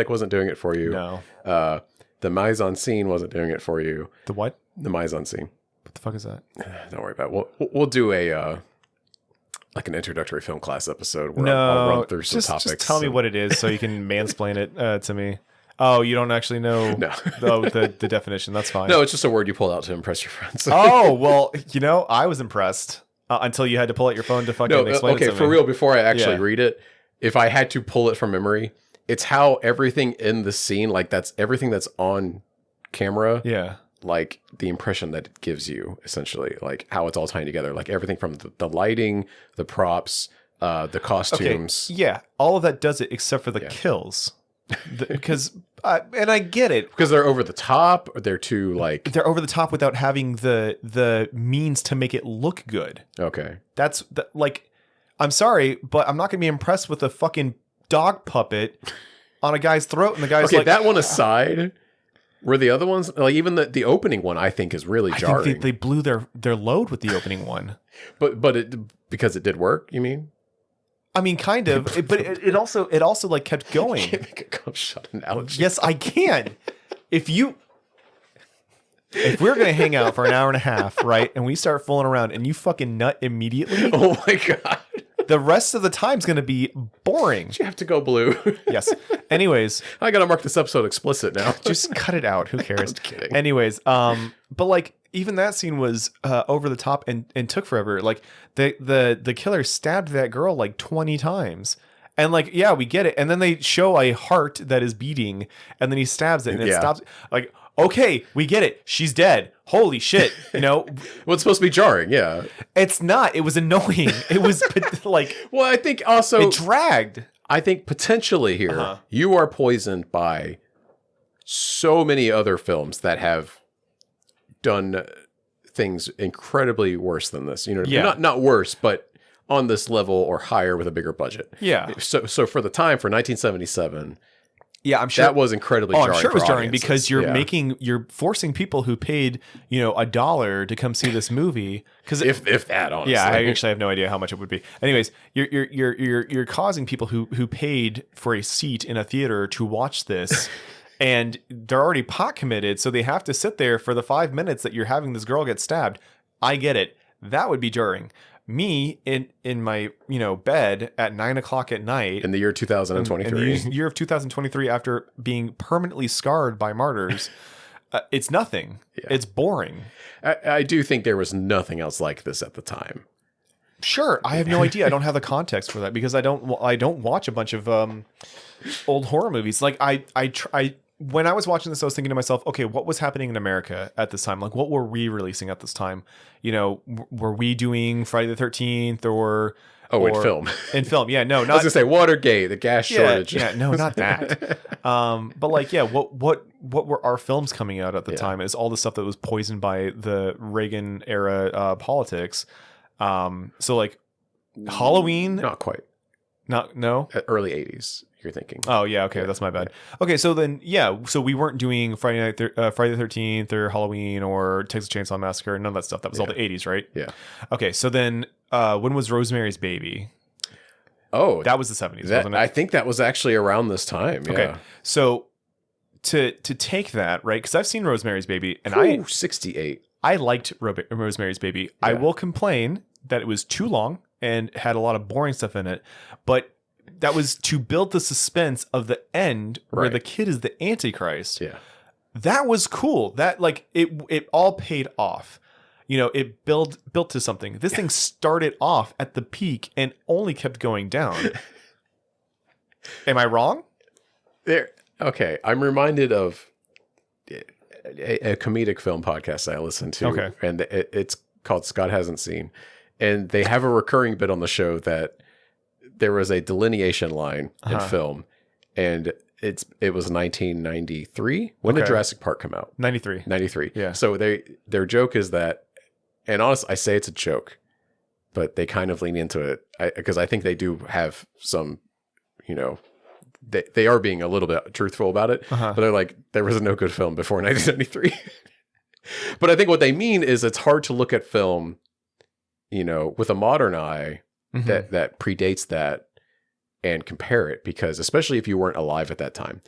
wasn't doing it for you. No. The mise en scene wasn't doing it for you. The what? The mise en scene. What the fuck is that? Don't worry about it. We'll do a like an introductory film class episode where I'll run through some topics. Just tell me what it is so you can mansplain it to me. Oh, you don't actually know the definition. That's fine. No, it's just a word you pull out to impress your friends. Oh, well, you know, I was impressed until you had to pull out your phone to fucking explain it to me. Okay, for real, before I actually read it, if I had to pull it from memory, it's how everything in the scene, like that's everything that's on camera. Yeah. Like the impression that it gives you, essentially, like how it's all tying together, like everything from the lighting, the props, the costumes. Okay. Yeah, all of that does it except for the kills. Because and I get it, because they're over the top, or they're too like they're over the top without having the means to make it look good. Okay, that's like, I'm sorry, but I'm not gonna be impressed with a fucking dog puppet on a guy's throat, and the guy's okay. Like, that one aside, were the other ones like even the opening one? I think is really jarring. I think they blew their load with the opening one, but it because it did work. You mean? I mean, kind of, but it also like kept going. You can't make a gum shot analogy. Yes, I can. If we're gonna hang out for an hour and a half, right, and we start fooling around, and you fucking nut immediately, oh my god, the rest of the time's gonna be boring. You have to go blue. Yes. Anyways, I gotta mark this episode explicit now. Just cut it out. Who cares? I'm kidding. Anyways, but like even that scene was over the top and took forever. Like the killer stabbed that girl like 20 times, And like, yeah, we get it. And then they show a heart that is beating, and then he stabs it, and it stops. Like, okay, we get it. She's dead. Holy shit. You know? Well, it's supposed to be jarring, yeah. It's not. It was annoying. It was like... Well, I think also... It dragged. I think potentially here, you are poisoned by so many other films that have done things incredibly worse than this. You know what I mean? Not worse, but on this level or higher with a bigger budget. Yeah. So for the time, for 1977, yeah, I'm sure that was incredibly jarring. I'm sure it was jarring audiences. because you're forcing people who paid, $1 to come see this movie. Because if that, honestly, yeah, I actually have no idea how much it would be. Anyways, you're causing people who paid for a seat in a theater to watch this. And they're already pot committed, so they have to sit there for the 5 minutes that you're having this girl get stabbed. I get it. That would be jarring. Me in my bed at 9:00 at night in the year 2023, in the year of 2023, after being permanently scarred by martyrs, it's nothing. Yeah. It's boring. I do think there was nothing else like this at the time. Sure, I have no idea. I don't have the context for that because I don't watch a bunch of old horror movies. Like I when I was watching this, I was thinking to myself, okay, what was happening in America at this time? Like, what were we releasing at this time? Were we doing Friday the 13th or in film? In film, yeah, no, not. I was gonna say Watergate, the gas shortage. Yeah, no, not that. But like, yeah, what were our films coming out at the time? Is all the stuff that was poisoned by the Reagan era politics. So like, Halloween, not quite. No, early 80s. You're thinking. Oh yeah, okay, that's my bad. Okay, so then so we weren't doing Friday the 13th or Halloween or Texas Chainsaw Massacre, none of that stuff. That was all the 80s, right? Yeah. Okay, so then when was Rosemary's Baby? Oh, that was the 70s, wasn't it? I think that was actually around this time. Yeah. Okay, so to take that, right? Because I've seen Rosemary's Baby, and 68. I liked Rosemary's Baby. Yeah. I will complain that it was too long and had a lot of boring stuff in it, but that was to build the suspense of the end where the kid is the Antichrist. Yeah. That was cool. That like it all paid off. It built to something. This thing started off at the peak and only kept going down. Am I wrong? Okay. I'm reminded of a comedic film podcast I listen to. Okay. And it's called Scott Hasn't Seen. And they have a recurring bit on the show that there was a delineation line in film, and it was 1993. When did Jurassic Park come out? 93. 93. Yeah. So their joke is that, and honestly, I say it's a joke, but they kind of lean into it because I think they do have some, they are being a little bit truthful about it, but they're like, there was no good film before 1993. But I think what they mean is it's hard to look at film, with a modern eye that predates that and compare it, because especially if you weren't alive at that time,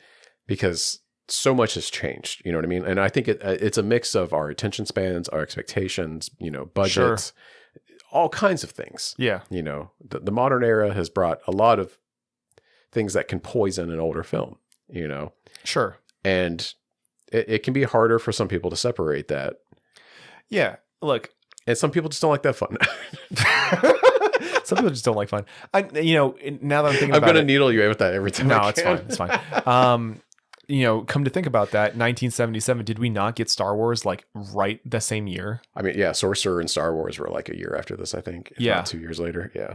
because so much has changed, you know what I mean? And I think it's a mix of our attention spans, our expectations, budgets, all kinds of things. Yeah. The modern era has brought a lot of things that can poison an older film, Sure. And it can be harder for some people to separate that. Yeah. Look. And some people just don't like that fun. Some people just don't like fun. Now that I'm thinking about it. I'm going to needle you with that every time. No, it's fine. It's fine. Come to think about that, 1977, did we not get Star Wars like right the same year? I mean, yeah, Sorcerer and Star Wars were like a year after this, I think. If not 2 years later. Yeah.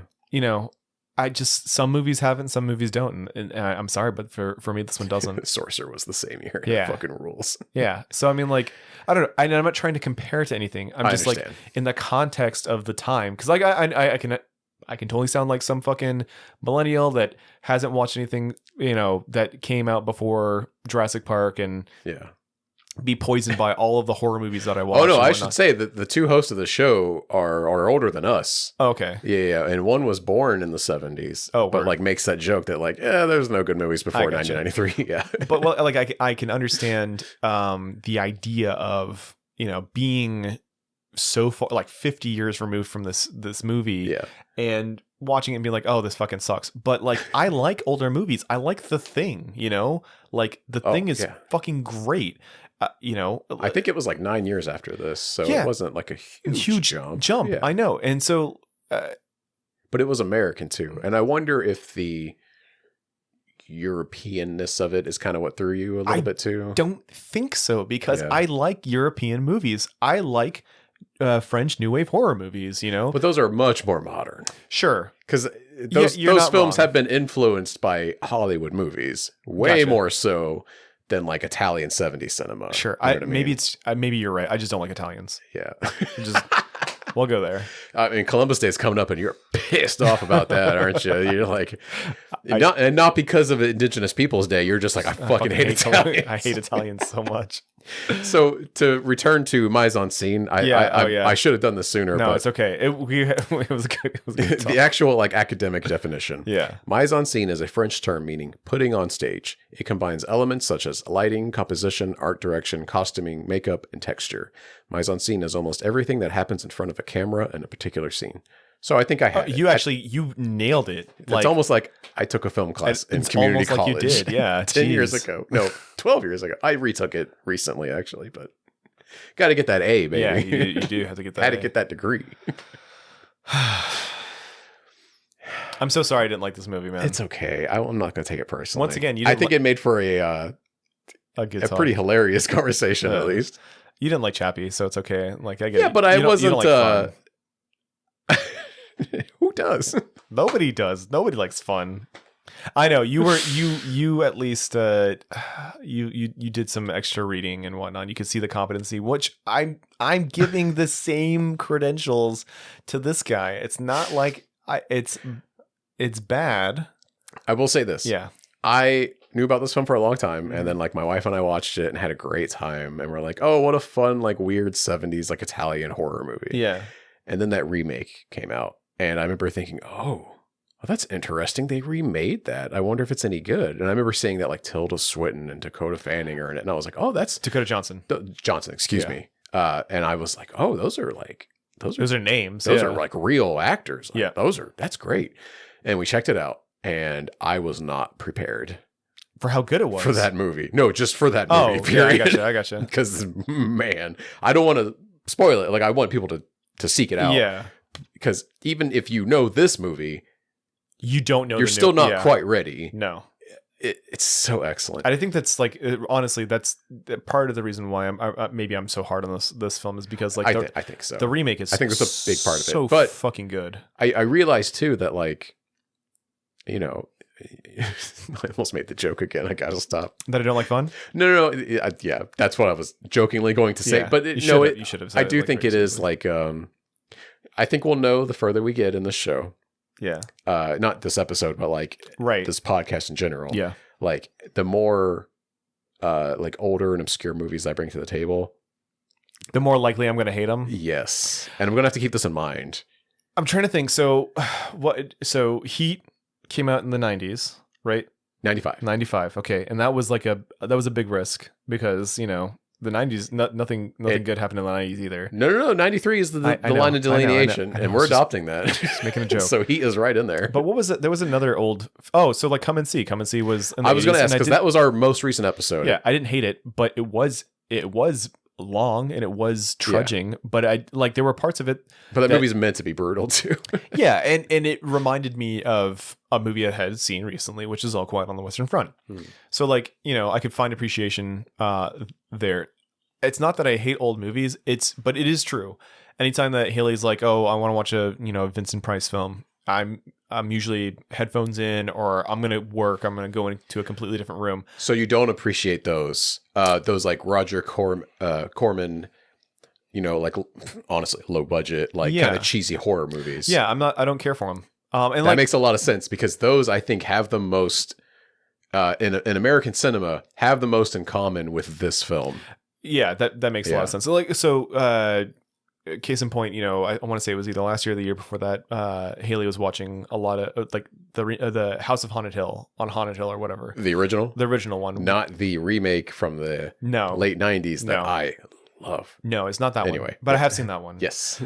Some movies have it and some movies don't. And I'm sorry, but for me, this one doesn't. Sorcerer was the same year. Yeah. It fucking rules. Yeah. So, I mean, like, I don't know. I'm not trying to compare it to anything. I'm just like in the context of the time. Cause like I can totally sound like some fucking millennial that hasn't watched anything, that came out before Jurassic Park and be poisoned by all of the horror movies that I watch. Oh no, I should say that the two hosts of the show are older than us. Okay. Yeah. And one was born in the 70s. Oh, but like makes that joke that like, there's no good movies before 1993. Yeah. But like I can understand the idea of, being so far, like 50 years removed from this movie and watching it and being like, oh, this fucking sucks. But like, I like older movies. I like The Thing, like The Thing is fucking great. I think it was like 9 years after this, so it wasn't like a huge jump. Yeah. I know. And so but it was American too, and I wonder if the Europeanness of it is kind of what threw you a little bit too? Don't think so, because I like European movies. I like French New Wave horror movies, you know? But those are much more modern. Sure. Because those films have been influenced by Hollywood movies way more so than like Italian 70s cinema. Sure. You know what I mean? Maybe you're right. I just don't like Italians. Yeah. We'll go there. I mean, Columbus Day is coming up and you're pissed off about that, aren't you? You're like, not because of Indigenous Peoples Day. You're just like, I fucking hate Italians. I hate Italians so much. So to return to mise en scene, I should have done this sooner. No, but it's okay. It was good. It was good the actual like academic definition. Yeah. Mise en scene is a French term meaning putting on stage. It combines elements such as lighting, composition, art direction, costuming, makeup, and texture. Mise en scene is almost everything that happens in front of a camera in a particular scene. So I think I had you nailed it. It's almost like I took a film class in community college. Like you did, yeah. 10 years ago. No, 12 years ago. I retook it recently, actually, but got to get that A, baby. Yeah, you do have to get that Had to get that degree. I'm so sorry I didn't like this movie, man. It's okay. I'm not going to take it personally. Once again, I think it made for a pretty hilarious conversation, at least. You didn't like Chappie, so it's okay. Like I get it. But I wasn't... Who does? Nobody does. Nobody likes fun. I know you at least you did some extra reading and whatnot. You could see the competency, which I'm giving the same credentials to this guy. It's not like it's bad. I will say this. Yeah. I knew about this film for a long time, and then like my wife and I watched it and had a great time, and we're like, oh, what a fun like weird 70s like Italian horror movie. Yeah. And then that remake came out. And I remember thinking, oh, that's interesting. They remade that. I wonder if it's any good. And I remember seeing that like Tilda Swinton and Dakota Fanning are in it. And I was like, oh, that's Dakota Johnson. Excuse me. And I was like, oh, those are names. Those are like real actors. Like, yeah. That's great. And we checked it out. And I was not prepared. For how good it was. For that movie. No, just for that movie. Period. Yeah, I gotcha. Because, man, I don't want to spoil it. Like, I want people to seek it out. Yeah. Because even if you know this movie, you don't know. You're still not quite ready. No, it's so excellent. I think that's like honestly, that's part of the reason why I'm so hard on this film is because like I think so. The remake is I think that's a big part of it. So but fucking good. I realized too that like, you know, I almost made the joke again. I gotta stop. That I don't like fun? No. Yeah, that's what I was jokingly going to say. Yeah, but you should have. I do think it is like I think we'll know the further we get in this show. Yeah. Not this episode, but like this podcast in general. Yeah. Like the more like older and obscure movies I bring to the table, the more likely I'm going to hate them. Yes. And I'm going to have to keep this in mind. I'm trying to think. So Heat came out in the 90s, right? 95. Okay. And that was like a big risk because, you know, the 90s, nothing good happened in the 90s either. No. 93 is the line of delineation, I know. And we're adopting that. Just making a joke. So Heat is right in there. But what was it? There was another old. Oh, so like Come and See was. In the I was going to ask because that was our most recent episode. Yeah, I didn't hate it, but it was long and it was trudging. But there were parts of it. But that movie's meant to be brutal too. Yeah, and it reminded me of a movie I had seen recently, which is All Quiet on the Western Front. So like, you know, I could find appreciation there. It's not that I hate old movies, but it is true. Anytime that Haley's like, oh, I want to watch a Vincent Price film, I'm usually headphones in, or I'm gonna work. I'm gonna go into a completely different room. So you don't appreciate those like Roger Corman, you know, like honestly low budget, like kind of cheesy horror movies. Yeah, I don't care for them. And that makes a lot of sense because those I think have the most in American cinema have the most in common with this film. Yeah, that makes a lot of sense. So case in point, you know, I want to say it was either last year or the year before that. Haley was watching a lot of like the House of Haunted Hill on Haunted Hill or whatever. The original one, not the remake from the late 90s that I love. No, it's not that one. Anyway, but I have seen that one. Yes.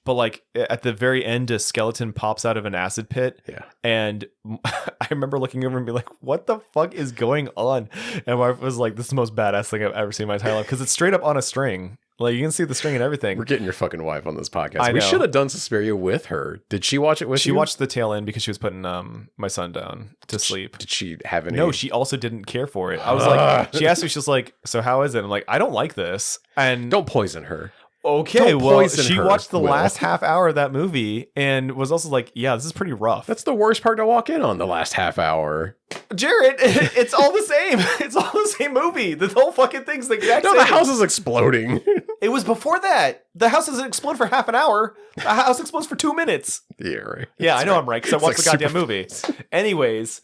But like at the very end, a skeleton pops out of an acid pit. Yeah. And I remember looking over and being like, what the fuck is going on? And my wife was like, this is the most badass thing I've ever seen in my entire life. Because it's straight up on a string. Like, you can see the string and everything. We're getting your fucking wife on this podcast. I We know. should have done Suspiria with her. Did she watch it with you? She watched the tail end because she was putting my son down to sleep. Did she have any? No, she also didn't care for it. I was like, she asked me, she was like, so how is it? I'm like, I don't like this. And don't poison her. Okay, Don't well, poison she her, watched the Will. last half hour of that movie and was also like, yeah, this is pretty rough. That's the worst part to walk in on, the last half hour. Jared, it's all the same. It's all the same movie. The whole fucking thing's the exact same. No, the house is exploding. It was before that. The house doesn't explode for half an hour. The house explodes for 2 minutes. Yeah, right. Yeah, That's I know right. I'm right because I It's watched like the goddamn super- movie. Anyways.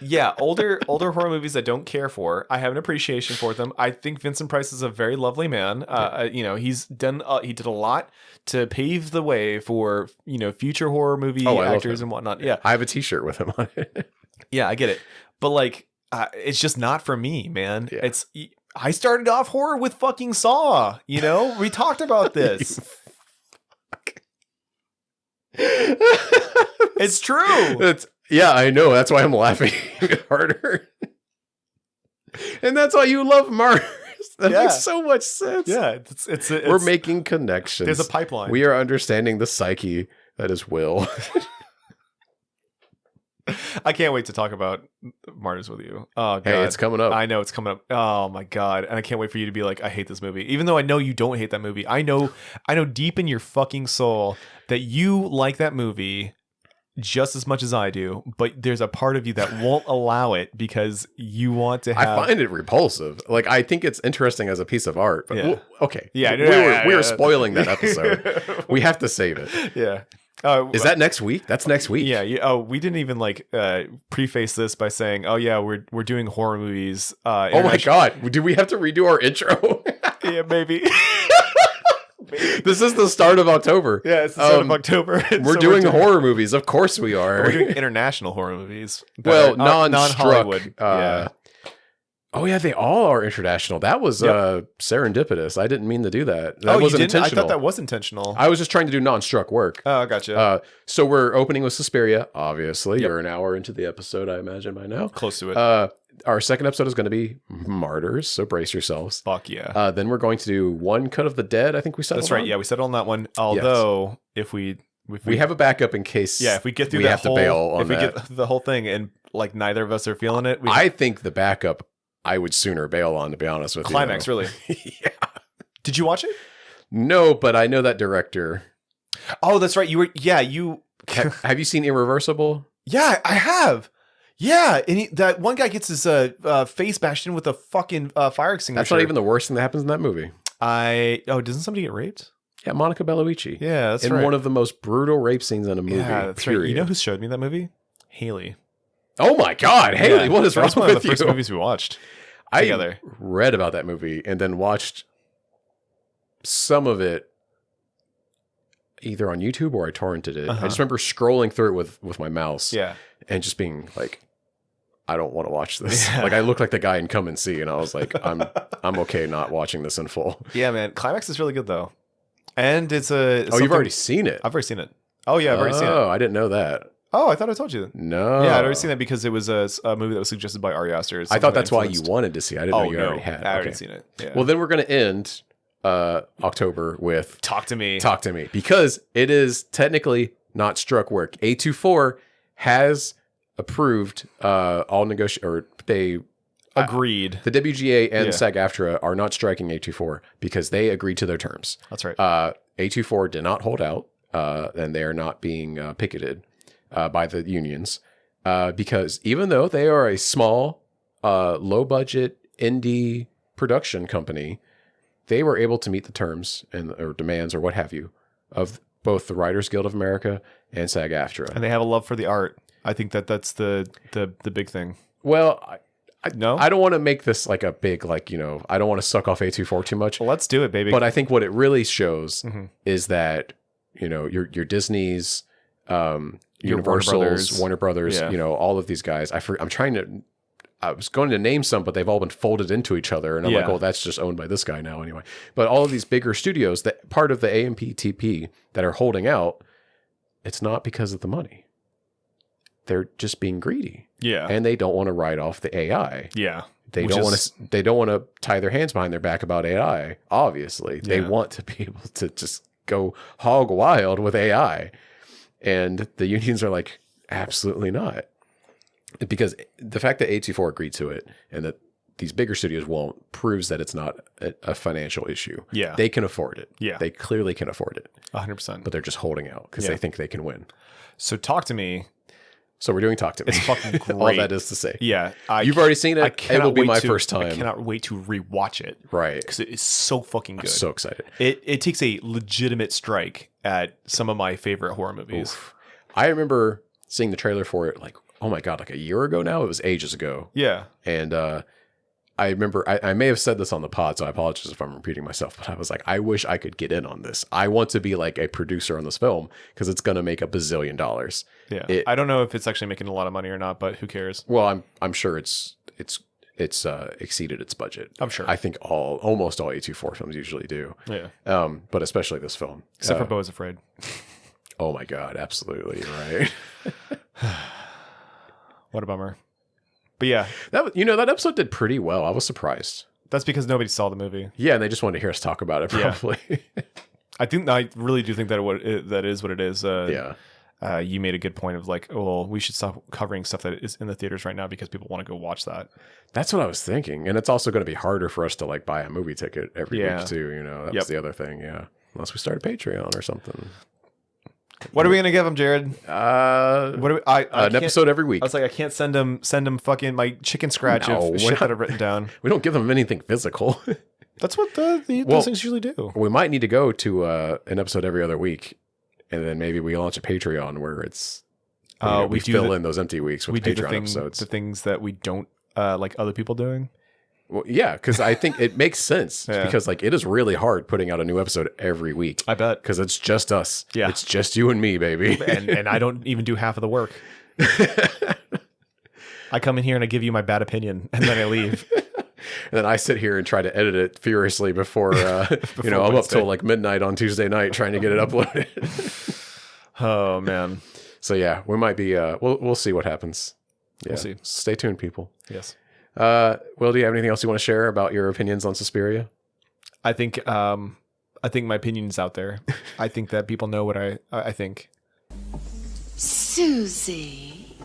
Yeah, older horror movies I don't care for. I have an appreciation for them. I think Vincent Price is a very lovely man. You know, he did a lot to pave the way for, you know, future horror movie actors and whatnot. Yeah, I have a T-shirt with him on it. yeah, I get it. But like, it's just not for me, man. Yeah. I started off horror with fucking Saw. You know, we talked about this. It's true. Yeah, I know. That's why I'm laughing harder. And that's why you love Mars. That makes so much sense. Yeah, we're making connections. There's a pipeline. We are understanding the psyche that is Will. I can't wait to talk about Martyrs with you. Oh god, hey, it's coming up. I know it's coming up. Oh my god, and I can't wait for you to be like, I hate this movie, even though I know you don't hate that movie. I know deep in your fucking soul that you like that movie just as much as I do, but there's a part of you that won't allow it because you want to have... I find it repulsive. Like, I think it's interesting as a piece of art, but okay. Yeah, we were spoiling that episode. We have to save it. Yeah. Is that next week? That's next week. Yeah. We didn't even like preface this by saying, "Oh yeah, we're doing horror movies." Oh my god, do we have to redo our intro? Yeah, maybe. This is the start of October. Yeah, it's the start of October. We're doing horror movies. Of course we are. We're doing international horror movies. Well, non-Hollywood. Yeah. Oh yeah, they all are international. That was serendipitous. I didn't mean to do that. That wasn't intentional. I thought that was intentional. I was just trying to do non-struck work. Oh, gotcha. So we're opening with Suspiria, obviously. You're an hour into the episode, I imagine, by now. Close to it. Our second episode is going to be Martyrs, so brace yourselves. Fuck yeah. Then we're going to do One Cut of the Dead, I think we settled That's right. on. Yeah, we settled on that one. Although, if we have a backup in case if we get through we have to bail on that. If we get the whole thing and like neither of us are feeling it. I think the backup I would sooner bail on, to be honest with Climax, you. really. Yeah. Did you watch it? No, but I know that director. Oh, that's right. You Have you seen Irreversible? Yeah, I have. Yeah, and that one guy gets his face bashed in with a fucking fire extinguisher. That's not even the worst thing that happens in that movie. Doesn't somebody get raped? Yeah, Monica Bellucci. Yeah, that's in right. one of the most brutal rape scenes in a movie. Yeah, that's period. right. You know who showed me that movie? Haley. Oh my God, Haley! What is wrong with you? That was one of the first movies we watched together. I read about that movie and then watched some of it either on YouTube or I torrented it. I just remember scrolling through it with my mouse. Yeah, and just being like, I don't want to watch this. Yeah. Like I looked like the guy in Come and See, and I was like, I'm okay not watching this in full. Yeah, man. Climax is really good though, and it's you've already seen it. I've already seen it. Oh yeah, I've already seen it. Oh, I didn't know that. Oh, I thought I told you. No. Yeah, I'd already seen that because it was a movie that was suggested by Ari Aster. I thought that's why you wanted to see. I didn't know you already had. I already seen it. Yeah. Well, then we're going to end October with Talk to Me. Talk to Me, because it is technically not struck work. A24 has approved all they agreed. The WGA and SAG-AFTRA are not striking A24 because they agreed to their terms. That's right. A24 did not hold out, and they are not being picketed by the unions because even though they are a small, low-budget indie production company, they were able to meet the terms or demands or what have you of both the Writers Guild of America and SAG-AFTRA. And they have a love for the art. I think that's the big thing. Well, I don't want to make this like a big, I don't want to suck off A24 too much. Well, let's do it, baby. But I think what it really shows is that, your Disney's, Universal's, Warner Brothers, all of these guys. I was going to name some, but they've all been folded into each other. And I'm like, oh, that's just owned by this guy now anyway. But all of these bigger studios, that part of the AMPTP that are holding out, it's not because of the money. They're just being greedy. Yeah. And they don't want to write off the AI. Yeah. they don't want to tie their hands behind their back about AI. Obviously, they want to be able to just go hog wild with AI, and the unions are like, absolutely not, because the fact that A24 agreed to it and that these bigger studios won't proves that it's not a financial issue. Yeah, they can afford it. Yeah, they clearly can afford it. 100%. But they're just holding out because they think they can win. So talk to me. So we're doing Talk to Me. It's fucking great. All that is to say. Yeah. You've already seen it. It will be my first time. I cannot wait to rewatch it. Right. Because it is so fucking good. I'm so excited. It takes a legitimate strike at some of my favorite horror movies. Oof. I remember seeing the trailer for it like, oh my God, like a year ago now? It was ages ago. Yeah. And I remember, I may have said this on the pod, so I apologize if I'm repeating myself, but I was like, I wish I could get in on this. I want to be like a producer on this film because it's going to make $1 billion. Yeah. I don't know if it's actually making a lot of money or not, but who cares? Well, I'm sure it's exceeded its budget. I'm sure. I think almost all A24 films usually do. Yeah. But especially this film. Except for Beau is Afraid. Oh my God, absolutely right. What a bummer. But yeah, that episode did pretty well. I was surprised. That's because nobody saw the movie. Yeah, and they just wanted to hear us talk about it. Probably. Yeah. I really do think that that is what it is. Yeah. You made a good point of like, well, we should stop covering stuff that is in the theaters right now because people want to go watch that. That's what I was thinking, and it's also going to be harder for us to like buy a movie ticket every week too. That was the other thing. Yeah, unless we start a Patreon or something. What are we gonna give him, Jared? What do we, an episode every week. I was like, I can't send him fucking my chicken scratch of shit that I've written down. We don't give them anything physical. That's what those things usually do. We might need to go to an episode every other week, and then maybe we launch a Patreon where it's we fill in those empty weeks with Patreon episodes. The things that we don't like other people doing. Well, yeah, because I think it makes sense because like it is really hard putting out a new episode every week. I bet because it's just us. Yeah, it's just you and me, baby. and I don't even do half of the work. I come in here and I give you my bad opinion, and then I leave. And then I sit here and try to edit it furiously before I'm up till like midnight on Tuesday night trying to get it uploaded. Oh man. So yeah, we might be. We'll see what happens. Yeah. We'll see. Stay tuned, people. Yes. Will, do you have anything else you want to share about your opinions on Suspiria? I think my opinion's out there. I think that people know what I think. Susie.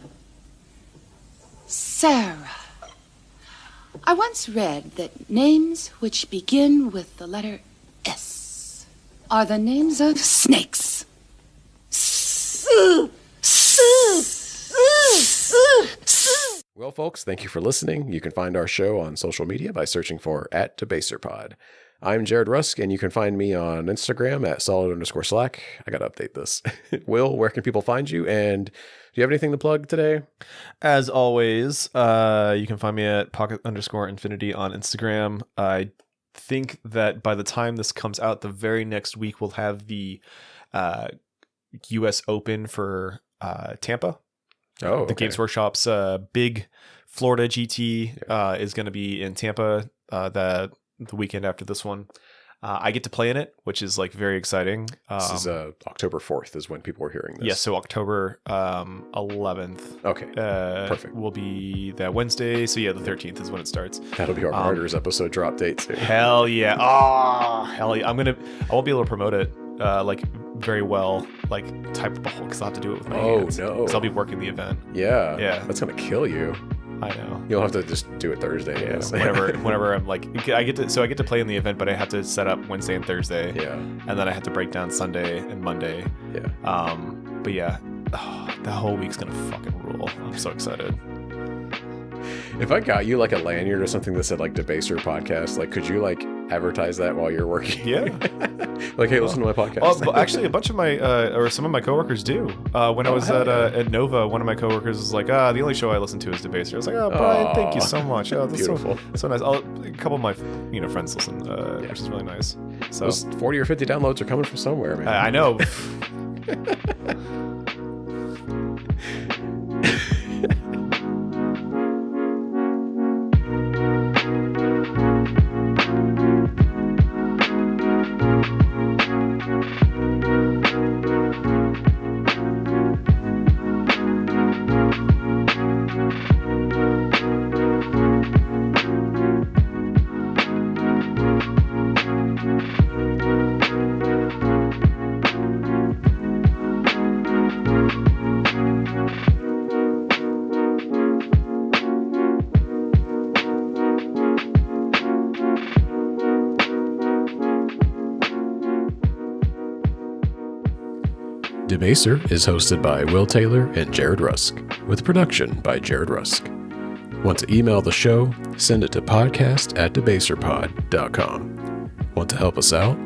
Sarah. I once read that names which begin with the letter S are the names of snakes. Well, folks, thank you for listening. You can find our show on social media by searching for @DebaserPod. I'm Jared Rusk, and you can find me on Instagram @solid_slack. I got to update this. Will, where can people find you? And do you have anything to plug today? As always, you can find me at pocket_infinity on Instagram. I think that by the time this comes out, the very next week, we'll have the US Open for Tampa. Oh, the Games Workshop's big Florida GT is going to be in Tampa the weekend after this one. I get to play in it, which is like very exciting. This is October 4th is when people are hearing this. Yeah, so October 11th. Okay, perfect. Will be that Wednesday. So yeah, the 13th is when it starts. That'll be our Martyrs episode drop date too. Hell yeah! Oh, hell yeah! I won't be able to promote it like very well, like type of because I'll have to do it with my hands. Oh no! Because I'll be working the event. Yeah, yeah, that's gonna kill you. I know. You'll have to just do it Thursday. Yeah, whenever I'm like, I get to play in the event, but I have to set up Wednesday and Thursday. Yeah, and then I have to break down Sunday and Monday. Yeah. But yeah, the whole week's gonna fucking rule. I'm so excited. If I got you like a lanyard or something that said like Debaser podcast, like could you like advertise that while you're working? Yeah. Like, hey, listen to my podcast. Oh, actually, a bunch of my or some of my coworkers do. When I was at Nova, one of my coworkers was like, the only show I listen to is Debaser. I was like, Brian, thank you so much. Oh, that's beautiful. So nice. A couple of my friends listen, which is really nice. So those 40 or 50 downloads are coming from somewhere, man. I know. Debaser is hosted by Will Taylor and Jared Rusk, with production by Jared Rusk. Want to email the show? Send it to podcast@debaserpod.com. Want to help us out?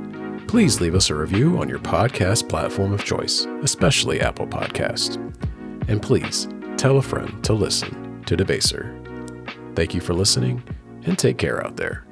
Please leave us a review on your podcast platform of choice, especially Apple Podcast. And please tell a friend to listen to Debaser. Thank you for listening, and take care out there.